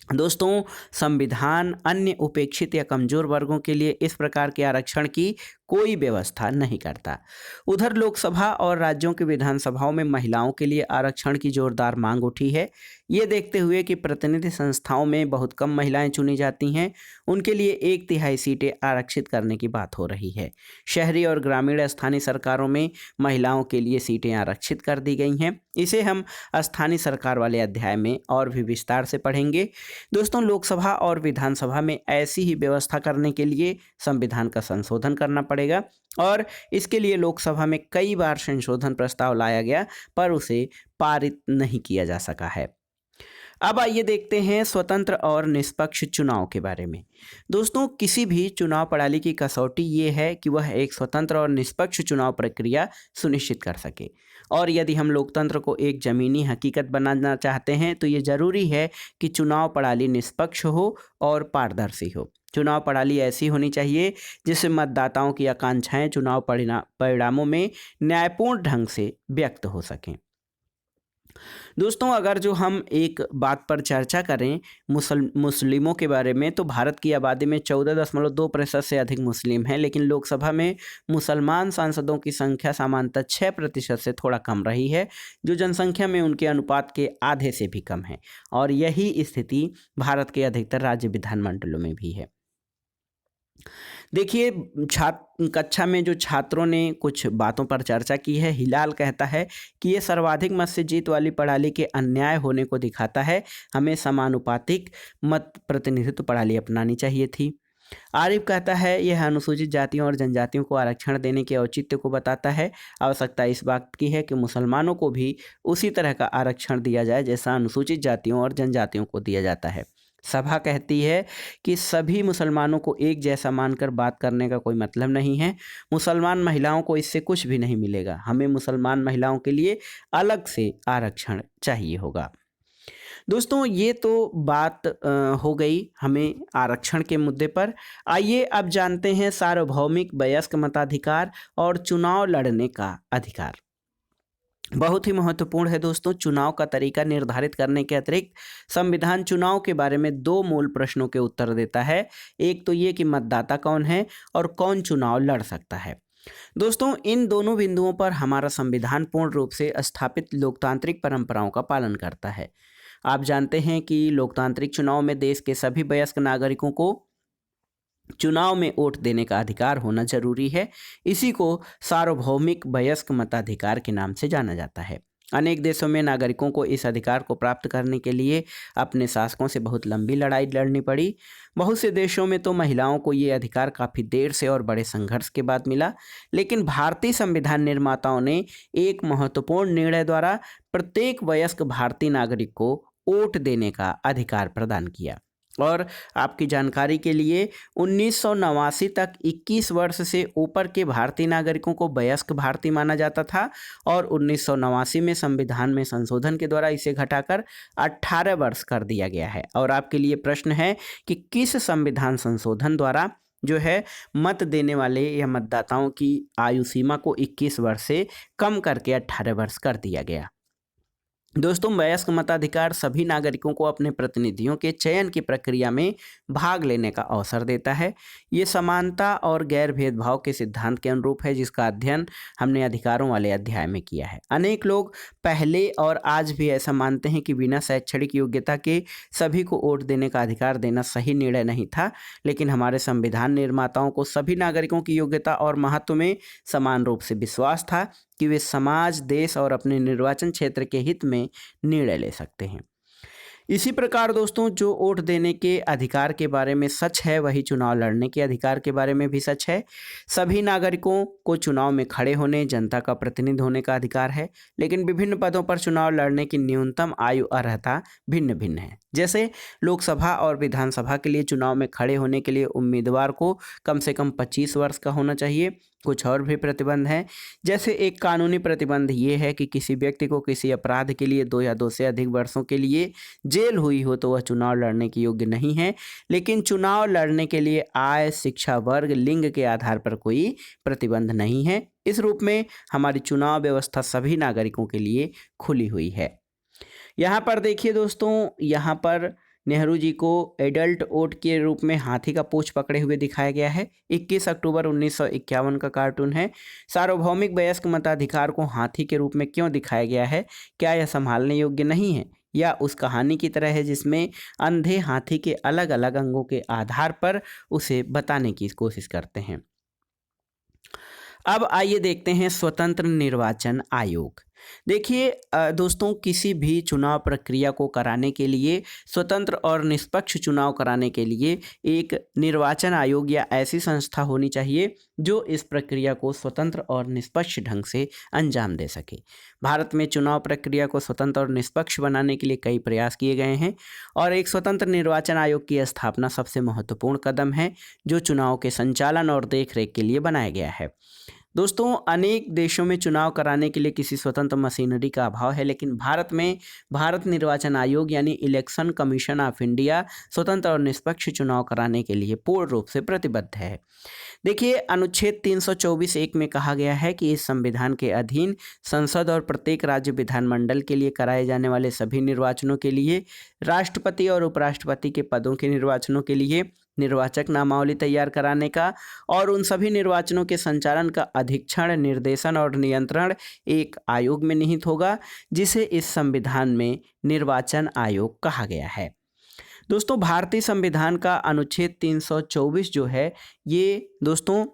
दोस्तों, संविधान अन्य उपेक्षित या कमजोर वर्गों के लिए इस प्रकार के आरक्षण की कोई व्यवस्था नहीं करता। उधर लोकसभा और राज्यों की विधानसभाओं में महिलाओं के लिए आरक्षण की जोरदार मांग उठी है। ये देखते हुए कि प्रतिनिधि संस्थाओं में बहुत कम महिलाएं चुनी जाती हैं, उनके लिए 1/3 सीटें आरक्षित करने की बात हो रही है। शहरी और ग्रामीण स्थानीय सरकारों में महिलाओं के लिए सीटें आरक्षित कर दी गई हैं। इसे हम स्थानीय सरकार वाले अध्याय में और भी विस्तार से पढ़ेंगे। दोस्तों, लोकसभा और विधानसभा में ऐसी ही व्यवस्था करने के लिए संविधान का संशोधन करना पड़ेगा और इसके लिए लोकसभा में कई बार संशोधन प्रस्ताव लाया गया पर उसे पारित नहीं किया जा सका है। अब आइए देखते हैं स्वतंत्र और निष्पक्ष चुनाव के बारे में। दोस्तों, किसी भी चुनाव प्रणाली की कसौटी ये है कि वह एक स्वतंत्र और निष्पक्ष चुनाव प्रक्रिया सुनिश्चित कर सके और यदि हम लोकतंत्र को एक जमीनी हकीकत बनाना चाहते हैं तो ये जरूरी है कि चुनाव प्रणाली निष्पक्ष हो और पारदर्शी हो। चुनाव प्रणाली ऐसी होनी चाहिए जिससे मतदाताओं की आकांक्षाएं चुनाव परिणामों में न्यायपूर्ण ढंग से व्यक्त हो सकें। दोस्तों, अगर जो हम एक बात पर चर्चा करें मुस्लिमों के बारे में, तो भारत की आबादी में 14.2% से अधिक मुस्लिम हैं, लेकिन लोकसभा में मुसलमान सांसदों की संख्या सामान्यतः 6% से थोड़ा कम रही है, जो जनसंख्या में उनके अनुपात के आधे से भी कम है और यही स्थिति भारत के अधिकतर राज्य विधानमंडलों में भी है। देखिए, कक्षा में जो छात्रों ने कुछ बातों पर चर्चा की है, हिलाल कहता है कि ये सर्वाधिक मत से जीत वाली प्रणाली के अन्याय होने को दिखाता है। हमें समानुपातिक मत प्रतिनिधित्व प्रणाली अपनानी चाहिए थी। आरिफ कहता है यह अनुसूचित जातियों और जनजातियों को आरक्षण देने के औचित्य को बताता है। आवश्यकता इस बात की है कि मुसलमानों को भी उसी तरह का आरक्षण दिया जाए जैसा अनुसूचित जातियों और जनजातियों को दिया जाता है। सभा कहती है कि सभी मुसलमानों को एक जैसा मानकर बात करने का कोई मतलब नहीं है। मुसलमान महिलाओं को इससे कुछ भी नहीं मिलेगा। हमें मुसलमान महिलाओं के लिए अलग से आरक्षण चाहिए होगा। दोस्तों, ये तो बात हो गई हमें आरक्षण के मुद्दे पर। आइए अब जानते हैं सार्वभौमिक वयस्क मताधिकार और चुनाव लड़ने का अधिकार। बहुत ही महत्वपूर्ण है दोस्तों। चुनाव का तरीका निर्धारित करने के अतिरिक्त संविधान चुनाव के बारे में दो मूल प्रश्नों के उत्तर देता है। एक तो ये कि मतदाता कौन है और कौन चुनाव लड़ सकता है। दोस्तों, इन दोनों बिंदुओं पर हमारा संविधान पूर्ण रूप से स्थापित लोकतांत्रिक परंपराओं का पालन करता है। आप जानते हैं कि लोकतांत्रिक चुनाव में देश के सभी वयस्क नागरिकों को चुनाव में वोट देने का अधिकार होना जरूरी है। इसी को सार्वभौमिक वयस्क मताधिकार के नाम से जाना जाता है। अनेक देशों में नागरिकों को इस अधिकार को प्राप्त करने के लिए अपने शासकों से बहुत लंबी लड़ाई लड़नी पड़ी। बहुत से देशों में तो महिलाओं को ये अधिकार काफ़ी देर से और बड़े संघर्ष के बाद मिला, लेकिन भारतीय संविधान निर्माताओं ने एक महत्वपूर्ण निर्णय द्वारा प्रत्येक वयस्क भारतीय नागरिक को वोट देने का अधिकार प्रदान किया। और आपकी जानकारी के लिए 1989 तक 21 वर्ष से ऊपर के भारतीय नागरिकों को वयस्क भारतीय माना जाता था और 1989 में संविधान में संशोधन के द्वारा इसे घटाकर 18 वर्ष कर दिया गया है। और आपके लिए प्रश्न है कि किस संविधान संशोधन द्वारा जो है मत देने वाले या मतदाताओं की आयु सीमा को 21 वर्ष से कम करके 18 वर्ष कर दिया गया। दोस्तों, वयस्क मताधिकार सभी नागरिकों को अपने प्रतिनिधियों के चयन की प्रक्रिया में भाग लेने का अवसर देता है। ये समानता और गैर भेदभाव के सिद्धांत के अनुरूप है, जिसका अध्ययन हमने अधिकारों वाले अध्याय में किया है। अनेक लोग पहले और आज भी ऐसा मानते हैं कि बिना शैक्षणिक योग्यता के सभी को वोट देने का अधिकार देना सही निर्णय नहीं था, लेकिन हमारे संविधान निर्माताओं को सभी नागरिकों की योग्यता और महत्व में समान रूप से विश्वास था कि वे समाज, देश और अपने निर्वाचन क्षेत्र के हित में निर्णय ले सकते हैं। इसी प्रकार दोस्तों, जो वोट देने के अधिकार के बारे में सच है, वही चुनाव लड़ने के अधिकार के बारे में भी सच है। सभी नागरिकों को चुनाव में खड़े होने, जनता का प्रतिनिधि होने का अधिकार है, लेकिन विभिन्न पदों पर चुनाव लड़ने की न्यूनतम आयु अर्हता भिन्न भिन्न है। जैसे लोकसभा और विधानसभा के लिए चुनाव में खड़े होने के लिए उम्मीदवार को कम से कम 25 वर्ष का होना चाहिए। कुछ और भी प्रतिबंध हैं, जैसे एक कानूनी प्रतिबंध ये है कि किसी व्यक्ति को किसी अपराध के लिए 2 या 2 से अधिक वर्षों के लिए जेल हुई हो तो वह चुनाव लड़ने के योग्य नहीं है, लेकिन चुनाव लड़ने के लिए आय, शिक्षा वर्ग, लिंग के आधार पर कोई प्रतिबंध नहीं है। इस रूप में हमारी चुनाव व्यवस्था सभी नागरिकों के लिए खुली हुई है। यहाँ पर देखिए दोस्तों, यहाँ पर नेहरू जी को एडल्ट वोट के रूप में हाथी का पूंछ पकड़े हुए दिखाया गया है। 21 अक्टूबर 1951 का कार्टून है। सार्वभौमिक वयस्क मताधिकार को हाथी के रूप में क्यों दिखाया गया है? क्या यह संभालने योग्य नहीं है या उस कहानी की तरह है जिसमें अंधे हाथी के अलग अलग अंगों के आधार पर उसे बताने की कोशिश करते हैं? अब आइए देखते हैं स्वतंत्र निर्वाचन आयोग। देखिए दोस्तों, किसी भी चुनाव प्रक्रिया को कराने के लिए, स्वतंत्र और निष्पक्ष चुनाव कराने के लिए एक निर्वाचन आयोग या ऐसी संस्था होनी चाहिए जो इस प्रक्रिया को स्वतंत्र और निष्पक्ष ढंग से अंजाम दे सके। भारत में चुनाव प्रक्रिया को स्वतंत्र और निष्पक्ष बनाने के लिए कई प्रयास किए गए हैं और एक स्वतंत्र निर्वाचन आयोग की स्थापना सबसे महत्वपूर्ण कदम है जो चुनाव के संचालन और देखरेख के लिए बनाया गया है। दोस्तों, अनेक देशों में चुनाव कराने के लिए किसी स्वतंत्र मशीनरी का अभाव है, लेकिन भारत में भारत निर्वाचन आयोग यानी इलेक्शन कमीशन ऑफ इंडिया स्वतंत्र और निष्पक्ष चुनाव कराने के लिए पूर्ण रूप से प्रतिबद्ध है। देखिए, अनुच्छेद 324(1) में कहा गया है कि इस संविधान के अधीन संसद और प्रत्येक राज्य विधानमंडल के लिए कराए जाने वाले सभी निर्वाचनों के लिए, राष्ट्रपति और उपराष्ट्रपति के पदों के निर्वाचनों के लिए निर्वाचक नामावली तैयार कराने का और उन सभी निर्वाचनों के संचालन का अधीक्षण, निर्देशन और नियंत्रण एक आयोग में निहित होगा, जिसे इस संविधान में निर्वाचन आयोग कहा गया है। दोस्तों, भारतीय संविधान का अनुच्छेद 324 जो है, ये दोस्तों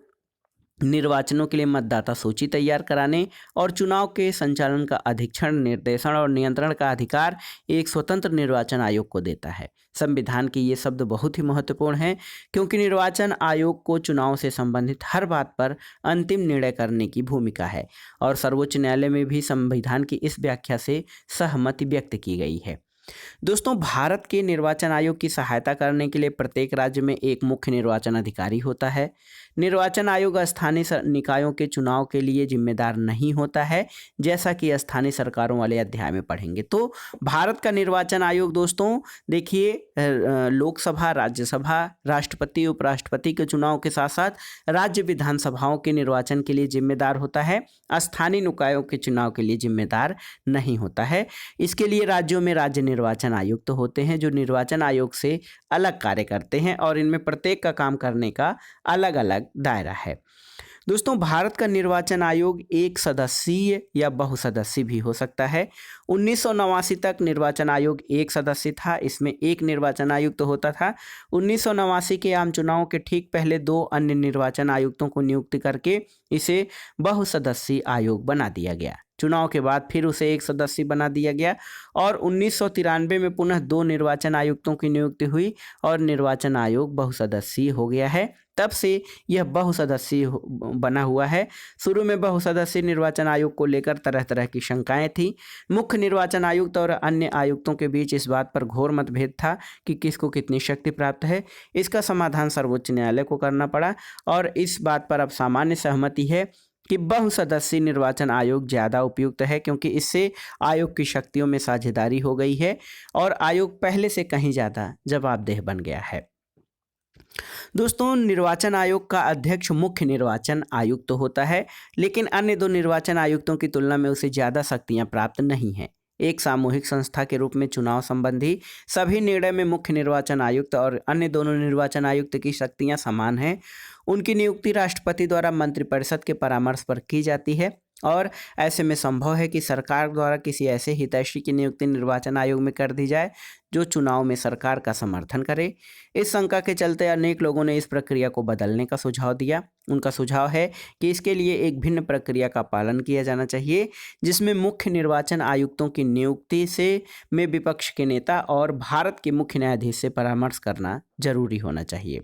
निर्वाचनों के लिए मतदाता सूची तैयार कराने और चुनाव के संचालन का अधीक्षण, निर्देशन और नियंत्रण का अधिकार एक स्वतंत्र निर्वाचन आयोग को देता है। संविधान के ये शब्द बहुत ही महत्वपूर्ण हैं, क्योंकि निर्वाचन आयोग को चुनाव से संबंधित हर बात पर अंतिम निर्णय करने की भूमिका है और सर्वोच्च न्यायालय में भी संविधान की इस व्याख्या से सहमति व्यक्त की गई है। दोस्तों, भारत के निर्वाचन आयोग की सहायता करने के लिए प्रत्येक राज्य में एक मुख्य निर्वाचन अधिकारी होता है। निर्वाचन आयोग स्थानीय निकायों के चुनाव के लिए जिम्मेदार नहीं होता है, जैसा कि स्थानीय सरकारों वाले अध्याय में पढ़ेंगे। तो भारत का निर्वाचन आयोग दोस्तों देखिए, लोकसभा, राज्यसभा, राष्ट्रपति, उपराष्ट्रपति के चुनाव के साथ साथ राज्य विधानसभाओं के निर्वाचन के लिए जिम्मेदार होता है। स्थानीय निकायों के चुनाव के लिए जिम्मेदार नहीं होता है। इसके लिए राज्यों में राज्य निर्वाचन आयुक्त होते हैं जो निर्वाचन आयोग से अलग कार्य करते हैं और इनमें प्रत्येक का काम करने का अलग अलग दायरा है। दोस्तों, भारत का निर्वाचन आयोग एक सदस्यीय या बहुसदस्यीय भी हो सकता है। 1989 तक निर्वाचन आयोग एक सदस्य था, इसमें एक निर्वाचन आयुक्त होता था। 1989 के आम चुनाव के ठीक पहले 2 अन्य निर्वाचन आयुक्तों को नियुक्त करके इसे बहुसदस्यीय आयोग बना दिया गया। चुनाव के बाद फिर उसे एक सदस्य बना दिया गया और 1993 में पुनः 2 निर्वाचन आयुक्तों की नियुक्ति हुई और निर्वाचन आयोग बहुसदस्यीय हो गया है। तब से यह बहुसदस्यीय बना हुआ है। शुरू में बहुसदस्यीय निर्वाचन आयोग को लेकर तरह तरह की शंकाएं थी। मुख्य निर्वाचन आयुक्त और अन्य आयुक्तों के बीच इस बात पर घोर मतभेद था कि किसको कितनी शक्ति प्राप्त है। इसका समाधान सर्वोच्च न्यायालय को करना पड़ा और इस बात पर अब सामान्य सहमति है कि बहुसदस्यीय निर्वाचन आयोग ज़्यादा उपयुक्त है, क्योंकि इससे आयोग की शक्तियों में साझेदारी हो गई है और आयोग पहले से कहीं ज़्यादा जवाबदेह बन गया है। दोस्तों, निर्वाचन आयोग का अध्यक्ष मुख्य निर्वाचन आयुक्त होता है, लेकिन अन्य 2 निर्वाचन आयुक्तों की तुलना में उसे ज़्यादा शक्तियां प्राप्त नहीं हैं। एक सामूहिक संस्था के रूप में चुनाव संबंधी सभी निर्णय में मुख्य निर्वाचन आयुक्त और अन्य दोनों निर्वाचन आयुक्त की शक्तियां समान हैं। उनकी नियुक्ति राष्ट्रपति द्वारा मंत्रिपरिषद के परामर्श पर की जाती है और ऐसे में संभव है कि सरकार द्वारा किसी ऐसे हितैषी की नियुक्ति निर्वाचन आयोग में कर दी जाए जो चुनाव में सरकार का समर्थन करे। इस शंका के चलते अनेक लोगों ने इस प्रक्रिया को बदलने का सुझाव दिया। उनका सुझाव है कि इसके लिए एक भिन्न प्रक्रिया का पालन किया जाना चाहिए, जिसमें मुख्य निर्वाचन आयुक्तों की नियुक्ति से में विपक्ष के नेता और भारत के मुख्य न्यायाधीश से परामर्श करना जरूरी होना चाहिए।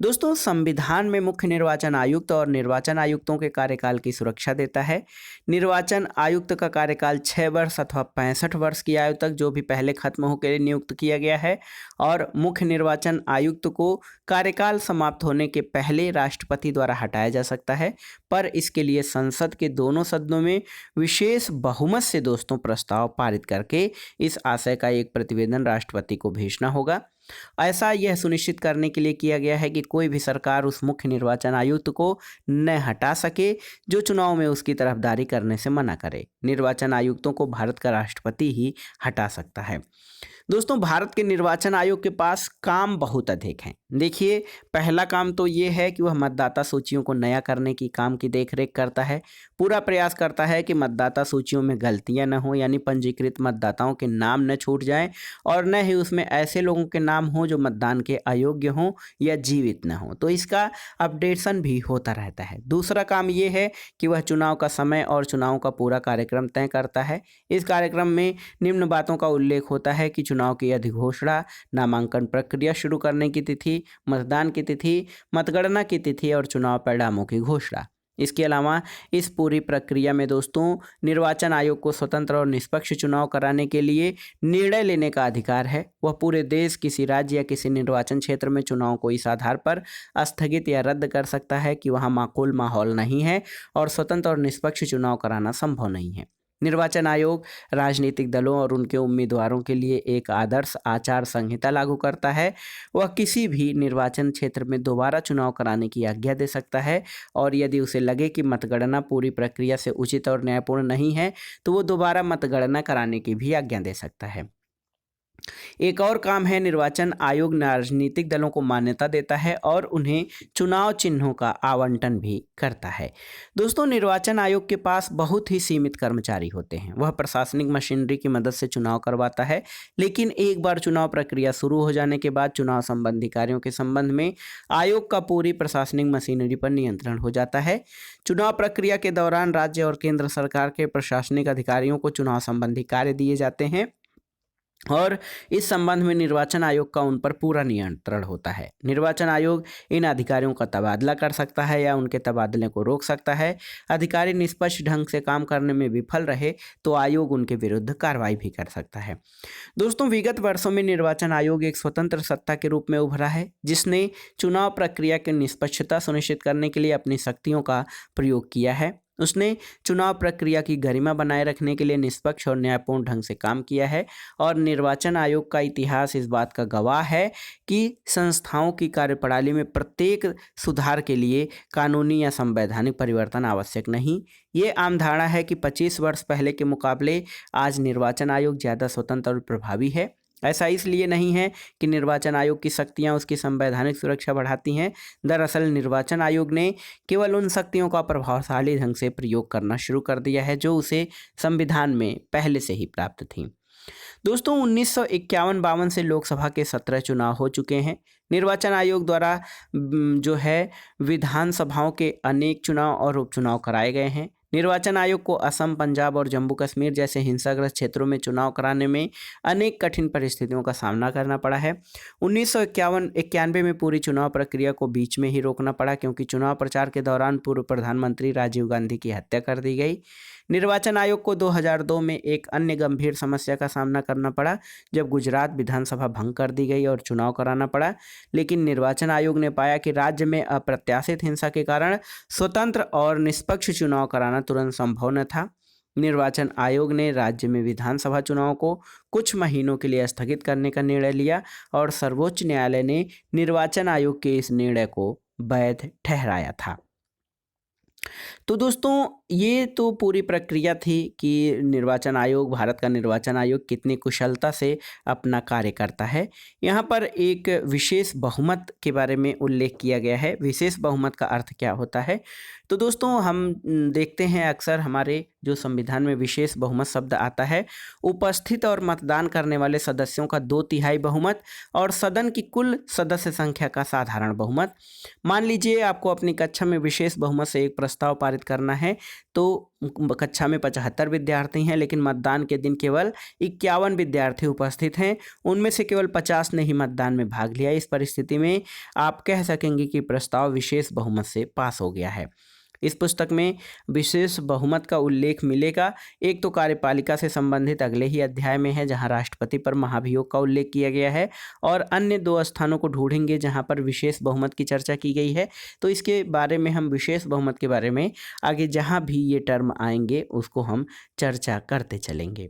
दोस्तों, संविधान में मुख्य निर्वाचन आयुक्त और निर्वाचन आयुक्तों के कार्यकाल की सुरक्षा देता है। निर्वाचन आयुक्त का कार्यकाल 6 वर्ष अथवा 65 वर्ष की आयु तक जो भी पहले खत्म होकर नियुक्त किया गया है, और मुख्य निर्वाचन आयुक्त को कार्यकाल समाप्त होने के पहले राष्ट्रपति द्वारा हटाया जा सकता है, पर इसके लिए संसद के दोनों सदनों में विशेष बहुमत से दोस्तों प्रस्ताव पारित करके इस आशय का एक प्रतिवेदन राष्ट्रपति को भेजना होगा। ऐसा यह सुनिश्चित करने के लिए किया गया है कि कोई भी सरकार उस मुख्य निर्वाचन आयुक्त को न हटा सके जो चुनाव में उसकी तरफदारी करने से मना करे। निर्वाचन आयुक्तों को भारत का राष्ट्रपति ही हटा सकता है। दोस्तों, भारत के निर्वाचन आयोग के पास काम बहुत अधिक हैं। देखिए, पहला काम तो ये है कि वह मतदाता सूचियों को नया करने की काम की देखरेख करता है। पूरा प्रयास करता है कि मतदाता सूचियों में गलतियां न हो, यानी पंजीकृत मतदाताओं के नाम न छूट जाएं और न ही उसमें ऐसे लोगों के नाम हों जो मतदान के अयोग्य हों या जीवित न हों। तो इसका अपडेशन भी होता रहता है। दूसरा काम ये है कि वह चुनाव का समय और चुनाव का पूरा कार्यक्रम तय करता है। इस कार्यक्रम में निम्न बातों का उल्लेख होता है कि चुनाव की अधिघोषणा, नामांकन प्रक्रिया शुरू करने की तिथि, मतदान की तिथि, मतगणना की तिथि और चुनाव परिणामों की घोषणा। इसके अलावा इस पूरी प्रक्रिया में दोस्तों निर्वाचन आयोग को स्वतंत्र और निष्पक्ष चुनाव कराने के लिए निर्णय लेने का अधिकार है। वह पूरे देश, किसी राज्य या किसी निर्वाचन क्षेत्र में चुनाव को इस आधार पर स्थगित या रद्द कर सकता है कि वहां माकूल माहौल नहीं है और स्वतंत्र और निष्पक्ष चुनाव कराना संभव नहीं है। निर्वाचन आयोग राजनीतिक दलों और उनके उम्मीदवारों के लिए एक आदर्श आचार संहिता लागू करता है। वह किसी भी निर्वाचन क्षेत्र में दोबारा चुनाव कराने की आज्ञा दे सकता है और यदि उसे लगे कि मतगणना पूरी प्रक्रिया से उचित और न्यायपूर्ण नहीं है तो वो दोबारा मतगणना कराने की भी आज्ञा दे सकता है। एक और काम है, निर्वाचन आयोग राजनीतिक दलों को मान्यता देता है और उन्हें चुनाव चिन्हों का आवंटन भी करता है। दोस्तों, निर्वाचन आयोग के पास बहुत ही सीमित कर्मचारी होते हैं। वह प्रशासनिक मशीनरी की मदद से चुनाव करवाता है, लेकिन एक बार चुनाव प्रक्रिया शुरू हो जाने के बाद चुनाव संबंधी कार्यों के संबंध में आयोग का पूरी प्रशासनिक मशीनरी पर नियंत्रण हो जाता है। चुनाव प्रक्रिया के दौरान राज्य और केंद्र सरकार के प्रशासनिक अधिकारियों को चुनाव संबंधी कार्य दिए जाते हैं और इस संबंध में निर्वाचन आयोग का उन पर पूरा नियंत्रण होता है। निर्वाचन आयोग इन अधिकारियों का तबादला कर सकता है या उनके तबादले को रोक सकता है। अधिकारी निष्पक्ष ढंग से काम करने में विफल रहे तो आयोग उनके विरुद्ध कार्रवाई भी कर सकता है। दोस्तों, विगत वर्षों में निर्वाचन आयोग एक स्वतंत्र सत्ता के रूप में उभरा है, जिसने चुनाव प्रक्रिया की निष्पक्षता सुनिश्चित करने के लिए अपनी शक्तियों का प्रयोग किया है। उसने चुनाव प्रक्रिया की गरिमा बनाए रखने के लिए निष्पक्ष और न्यायपूर्ण ढंग से काम किया है और निर्वाचन आयोग का इतिहास इस बात का गवाह है कि संस्थाओं की कार्यप्रणाली में प्रत्येक सुधार के लिए कानूनी या संवैधानिक परिवर्तन आवश्यक नहीं। ये आम धारणा है कि 25 वर्ष पहले के मुकाबले आज निर्वाचन आयोग ज़्यादा स्वतंत्र और प्रभावी है। ऐसा इसलिए नहीं है कि निर्वाचन आयोग की शक्तियां उसकी संवैधानिक सुरक्षा बढ़ाती हैं। दरअसल निर्वाचन आयोग ने केवल उन शक्तियों का प्रभावशाली ढंग से प्रयोग करना शुरू कर दिया है जो उसे संविधान में पहले से ही प्राप्त थी। दोस्तों, 1951-52 से लोकसभा के 17 चुनाव हो चुके हैं। निर्वाचन आयोग द्वारा जो है विधानसभाओं के अनेक चुनाव और उपचुनाव कराए गए हैं। निर्वाचन आयोग को असम, पंजाब और जम्मू कश्मीर जैसे हिंसाग्रस्त क्षेत्रों में चुनाव कराने में अनेक कठिन परिस्थितियों का सामना करना पड़ा है। 1991 में पूरी चुनाव प्रक्रिया को बीच में ही रोकना पड़ा क्योंकि चुनाव प्रचार के दौरान पूर्व प्रधानमंत्री राजीव गांधी की हत्या कर दी गई। निर्वाचन आयोग को 2002 में एक अन्य गंभीर समस्या का सामना करना पड़ा जब गुजरात विधानसभा भंग कर दी गई और चुनाव कराना पड़ा। लेकिन निर्वाचन आयोग ने पाया कि राज्य में अप्रत्याशित हिंसा के कारण स्वतंत्र और निष्पक्ष चुनाव कराना तुरंत संभव न था। निर्वाचन आयोग ने राज्य में विधानसभा चुनाव को कुछ महीनों के लिए स्थगित करने का निर्णय लिया और सर्वोच्च न्यायालय ने निर्वाचन आयोग के इस निर्णय को वैध ठहराया था। तो दोस्तों, ये तो पूरी प्रक्रिया थी कि निर्वाचन आयोग, भारत का निर्वाचन आयोग कितनी कुशलता से अपना कार्य करता है। यहाँ पर एक विशेष बहुमत के बारे में उल्लेख किया गया है। विशेष बहुमत का अर्थ क्या होता है? तो दोस्तों, हम देखते हैं अक्सर हमारे जो संविधान में विशेष बहुमत शब्द आता है, उपस्थित और मतदान करने वाले सदस्यों का 2/3 बहुमत और सदन की कुल सदस्य संख्या का साधारण बहुमत। मान लीजिए आपको अपनी कक्षा में विशेष बहुमत से एक प्रस्ताव पारित करना है, तो कक्षा में 75 विद्यार्थी हैं, लेकिन मतदान के दिन केवल 51 विद्यार्थी उपस्थित हैं। उनमें से केवल 50 ने ही मतदान में भाग लिया। इस परिस्थिति में आप कह सकेंगे कि प्रस्ताव विशेष बहुमत से पास हो गया है। इस पुस्तक में विशेष बहुमत का उल्लेख मिलेगा। एक तो कार्यपालिका से संबंधित अगले ही अध्याय में है, जहां राष्ट्रपति पर महाभियोग का उल्लेख किया गया है, और अन्य 2 स्थानों को ढूंढेंगे जहां पर विशेष बहुमत की चर्चा की गई है। तो इसके बारे में हम विशेष बहुमत के बारे में आगे जहां भी ये टर्म आएंगे उसको हम चर्चा करते चलेंगे।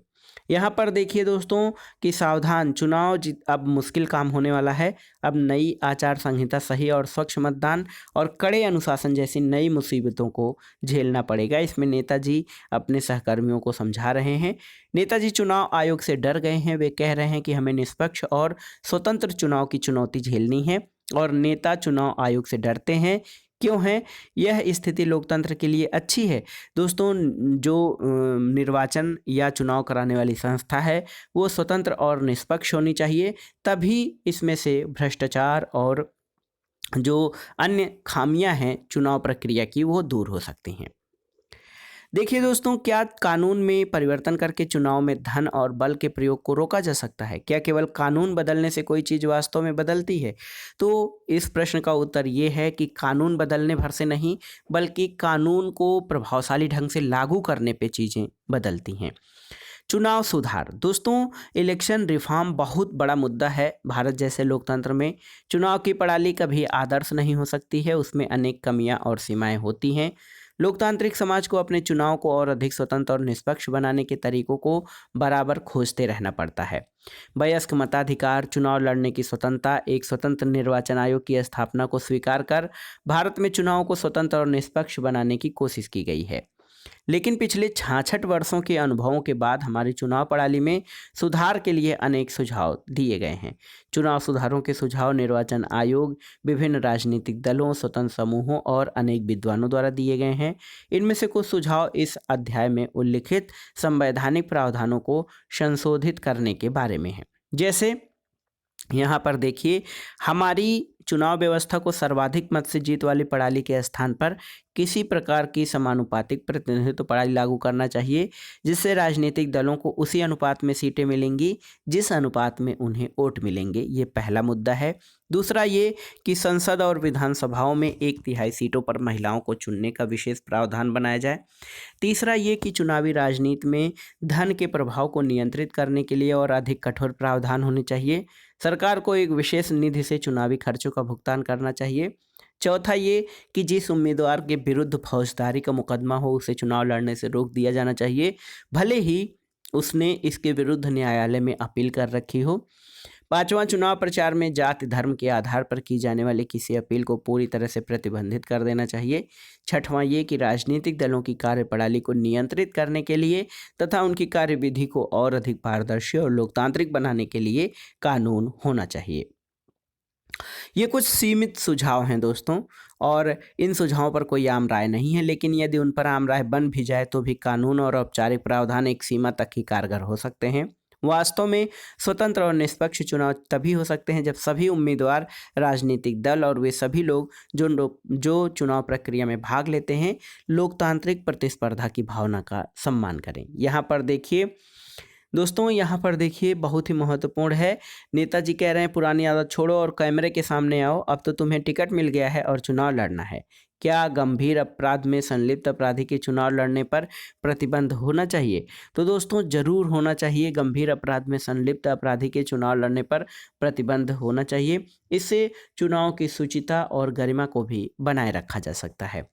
यहाँ पर देखिए दोस्तों कि सावधान, चुनाव अब मुश्किल काम होने वाला है। अब नई आचार संहिता, सही और स्वच्छ मतदान और कड़े अनुशासन जैसी नई मुसीबतों को झेलना पड़ेगा। इसमें नेताजी अपने सहकर्मियों को समझा रहे हैं। नेताजी चुनाव आयोग से डर गए हैं। वे कह रहे हैं कि हमें निष्पक्ष और स्वतंत्र चुनाव की चुनौती झेलनी है, और नेता चुनाव आयोग से डरते हैं। क्यों है यह स्थिति लोकतंत्र के लिए अच्छी है? दोस्तों, जो निर्वाचन या चुनाव कराने वाली संस्था है वो स्वतंत्र और निष्पक्ष होनी चाहिए, तभी इसमें से भ्रष्टाचार और जो अन्य खामियां हैं चुनाव प्रक्रिया की वो दूर हो सकती हैं। देखिए दोस्तों, क्या कानून में परिवर्तन करके चुनाव में धन और बल के प्रयोग को रोका जा सकता है? क्या केवल कानून बदलने से कोई चीज़ वास्तव में बदलती है? तो इस प्रश्न का उत्तर ये है कि कानून बदलने भर से नहीं, बल्कि कानून को प्रभावशाली ढंग से लागू करने पे चीज़ें बदलती हैं। चुनाव सुधार, दोस्तों इलेक्शन रिफॉर्म बहुत बड़ा मुद्दा है भारत जैसे लोकतंत्र में। चुनाव की प्रणाली कभी आदर्श नहीं हो सकती है, उसमें अनेक कमियां और सीमाएं होती हैं। लोकतांत्रिक समाज को अपने चुनाव को और अधिक स्वतंत्र और निष्पक्ष बनाने के तरीकों को बराबर खोजते रहना पड़ता है। वयस्क मताधिकार, चुनाव लड़ने की स्वतंत्रता, एक स्वतंत्र निर्वाचन आयोग की स्थापना को स्वीकार कर भारत में चुनाव को स्वतंत्र और निष्पक्ष बनाने की कोशिश की गई है। लेकिन पिछले 66 वर्षों के अनुभवों के बाद हमारी चुनाव प्रणाली में सुधार के लिए अनेक सुझाव दिए गए हैं। चुनाव सुधारों के सुझाव निर्वाचन आयोग, विभिन्न राजनीतिक दलों, स्वतंत्र समूहों और अनेक विद्वानों द्वारा दिए गए हैं। इनमें से कुछ सुझाव इस अध्याय में उल्लिखित संवैधानिक प्रावधानों को संशोधित करने के बारे में है। जैसे यहाँ पर देखिए, हमारी चुनाव व्यवस्था को सर्वाधिक मत से जीत वाली प्रणाली के स्थान पर किसी प्रकार की समानुपातिक प्रतिनिधित्व प्रणाली लागू करना चाहिए, जिससे राजनीतिक दलों को उसी अनुपात में सीटें मिलेंगी जिस अनुपात में उन्हें वोट मिलेंगे। ये पहला मुद्दा है। दूसरा ये कि संसद और विधानसभाओं में 1/3 सीटों पर महिलाओं को चुनने का विशेष प्रावधान बनाया जाए। तीसरा ये कि चुनावी राजनीति में धन के प्रभाव को नियंत्रित करने के लिए और अधिक कठोर प्रावधान होने चाहिए। सरकार को एक विशेष निधि से चुनावी खर्चों का भुगतान करना चाहिए। चौथा ये कि जिस उम्मीदवार के विरुद्ध फौजदारी का मुकदमा हो उसे चुनाव लड़ने से रोक दिया जाना चाहिए, भले ही उसने इसके विरुद्ध न्यायालय में अपील कर रखी हो। पांचवा, चुनाव प्रचार में जाति धर्म के आधार पर की जाने वाली किसी अपील को पूरी तरह से प्रतिबंधित कर देना चाहिए। छठवां ये कि राजनीतिक दलों की कार्यप्रणाली को नियंत्रित करने के लिए तथा उनकी कार्यविधि को और अधिक पारदर्शी और लोकतांत्रिक बनाने के लिए कानून होना चाहिए। ये कुछ सीमित सुझाव हैं दोस्तों, और इन सुझावों पर कोई आम राय नहीं है, लेकिन यदि उन पर आम राय बन भी जाए तो भी कानून और औपचारिक प्रावधान एक सीमा तक ही कारगर हो सकते हैं। वास्तव में स्वतंत्र और निष्पक्ष चुनाव तभी हो सकते हैं जब सभी उम्मीदवार, राजनीतिक दल और वे सभी लोग जो चुनाव प्रक्रिया में भाग लेते हैं लोकतांत्रिक प्रतिस्पर्धा की भावना का सम्मान करें। यहाँ पर देखिए बहुत ही महत्वपूर्ण है। नेताजी कह रहे हैं पुरानी आदत छोड़ो और कैमरे के सामने आओ, अब तो तुम्हें टिकट मिल गया है और चुनाव लड़ना है। क्या गंभीर अपराध में संलिप्त अपराधी के चुनाव लड़ने पर प्रतिबंध होना चाहिए? तो दोस्तों जरूर होना चाहिए। गंभीर अपराध में संलिप्त अपराधी के चुनाव लड़ने पर प्रतिबंध होना चाहिए। इससे चुनाव की शुचिता और गरिमा को भी बनाए रखा जा सकता है।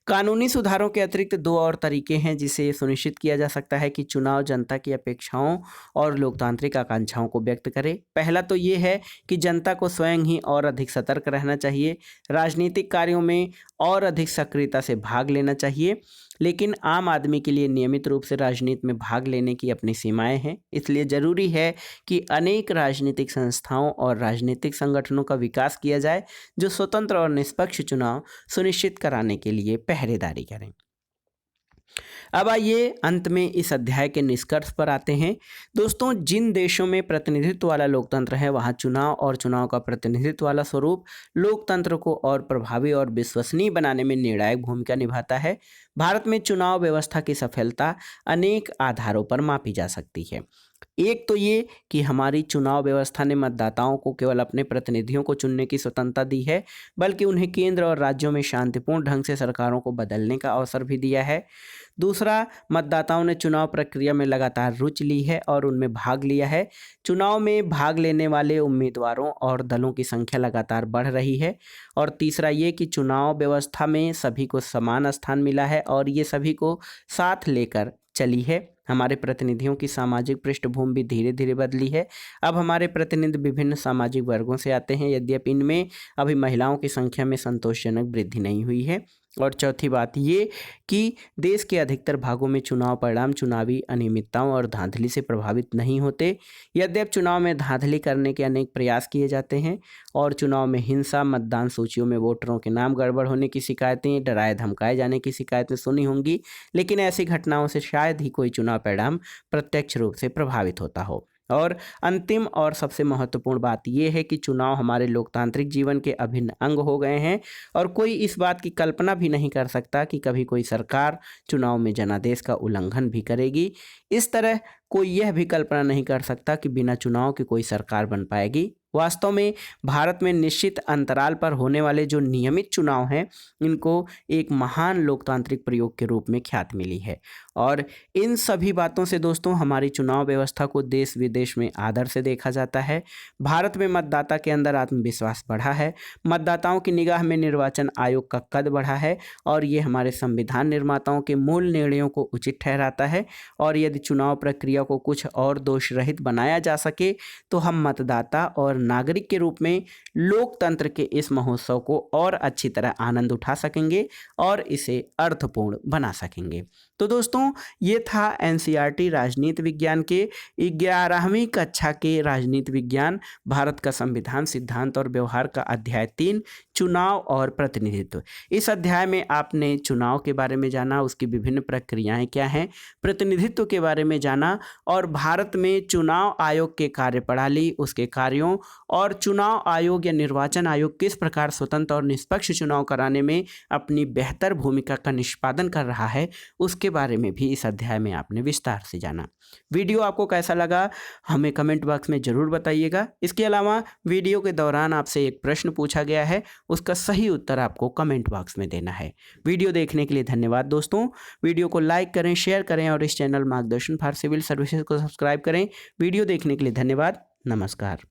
कानूनी सुधारों के अतिरिक्त दो और तरीके हैं जिसे ये सुनिश्चित किया जा सकता है कि चुनाव जनता की अपेक्षाओं और लोकतांत्रिक आकांक्षाओं को व्यक्त करे। पहला तो ये है कि जनता को स्वयं ही और अधिक सतर्क रहना चाहिए, राजनीतिक कार्यों में और अधिक सक्रियता से भाग लेना चाहिए। लेकिन आम आदमी के लिए नियमित रूप से राजनीति में भाग लेने की अपनी सीमाएं हैं। इसलिए जरूरी है कि अनेक राजनीतिक संस्थाओं और राजनीतिक संगठनों का विकास किया जाए जो स्वतंत्र और निष्पक्ष चुनाव सुनिश्चित कराने के लिए पहरेदारी करें। अब आइए अंत में इस अध्याय के निष्कर्ष पर आते हैं। दोस्तों जिन देशों में प्रतिनिधित्व वाला लोकतंत्र है वहाँ चुनाव और चुनाव का प्रतिनिधित्व वाला स्वरूप लोकतंत्र को और प्रभावी और विश्वसनीय बनाने में निर्णायक भूमिका निभाता है। भारत में चुनाव व्यवस्था की सफलता अनेक आधारों पर मापी जा सकती है। एक तो ये कि हमारी चुनाव व्यवस्था ने मतदाताओं को केवल अपने प्रतिनिधियों को चुनने की स्वतंत्रता दी है, बल्कि उन्हें केंद्र और राज्यों में शांतिपूर्ण ढंग से सरकारों को बदलने का अवसर भी दिया है। दूसरा, मतदाताओं ने चुनाव प्रक्रिया में लगातार रुचि ली है और उनमें भाग लिया है। चुनाव में भाग लेने वाले उम्मीदवारों और दलों की संख्या लगातार बढ़ रही है। और तीसरा ये कि चुनाव व्यवस्था में सभी को समान स्थान मिला है और ये सभी को साथ लेकर चली है। हमारे प्रतिनिधियों की सामाजिक पृष्ठभूमि भी धीरे धीरे बदली है। अब हमारे प्रतिनिधि विभिन्न सामाजिक वर्गों से आते हैं, यद्यपि इनमें अभी महिलाओं की संख्या में संतोषजनक वृद्धि नहीं हुई है। और चौथी बात ये कि देश के अधिकतर भागों में चुनाव परिणाम चुनावी अनियमितताओं और धांधली से प्रभावित नहीं होते। यद्यपि चुनाव में धांधली करने के अनेक प्रयास किए जाते हैं और चुनाव में हिंसा, मतदान सूचियों में वोटरों के नाम गड़बड़ होने की शिकायतें, डराए धमकाए जाने की शिकायतें सुनी होंगी, लेकिन ऐसी घटनाओं से शायद ही कोई चुनाव परिणाम प्रत्यक्ष रूप से प्रभावित होता हो। और अंतिम और सबसे महत्वपूर्ण बात यह है कि चुनाव हमारे लोकतांत्रिक जीवन के अभिन्न अंग हो गए हैं और कोई इस बात की कल्पना भी नहीं कर सकता कि कभी कोई सरकार चुनाव में जनादेश का उल्लंघन भी करेगी। इस तरह कोई यह भी कल्पना नहीं कर सकता कि बिना चुनाव की कोई सरकार बन पाएगी। वास्तव में भारत में निश्चित अंतराल पर होने वाले जो नियमित चुनाव हैं इनको एक महान लोकतांत्रिक प्रयोग के रूप में ख्याति मिली है। और इन सभी बातों से दोस्तों हमारी चुनाव व्यवस्था को देश विदेश में आदर से देखा जाता है। भारत में मतदाता के अंदर आत्मविश्वास बढ़ा है, मतदाताओं की निगाह में निर्वाचन आयोग का कद बढ़ा है और ये हमारे संविधान निर्माताओं के मूल निर्णयों को उचित ठहराता है। और यदि चुनाव प्रक्रिया को कुछ और दोष रहित बनाया जा सके तो हम मतदाता और नागरिक के रूप में लोकतंत्र के इस महोत्सव को और अच्छी तरह आनंद उठा सकेंगे और इसे अर्थपूर्ण बना सकेंगे। तो दोस्तों ये था एनसीईआरटी राजनीति विज्ञान के 11वीं कक्षा के राजनीति विज्ञान भारत का संविधान, सिद्धांत और व्यवहार का अध्याय 3 चुनाव और प्रतिनिधित्व। इस अध्याय में आपने चुनाव के बारे में जाना, उसकी विभिन्न प्रक्रियाएं क्या हैं, प्रतिनिधित्व के बारे में जाना और भारत में चुनाव आयोग के कार्यप्रणाली, उसके कार्यों और चुनाव आयोग या निर्वाचन आयोग किस प्रकार स्वतंत्र और निष्पक्ष चुनाव कराने में अपनी बेहतर भूमिका का निष्पादन कर रहा है उसके बारे में भी इस अध्याय में आपने विस्तार से जाना। वीडियो आपको कैसा लगा हमें कमेंट बॉक्स में ज़रूर बताइएगा। इसके अलावा वीडियो के दौरान आपसे एक प्रश्न पूछा गया है, उसका सही उत्तर आपको कमेंट बॉक्स में देना है। वीडियो देखने के लिए धन्यवाद दोस्तों। वीडियो को लाइक करें, शेयर करें और इस चैनल मार्गदर्शन फॉर सिविल सर्विसेज को सब्सक्राइब करें। वीडियो देखने के लिए धन्यवाद। नमस्कार।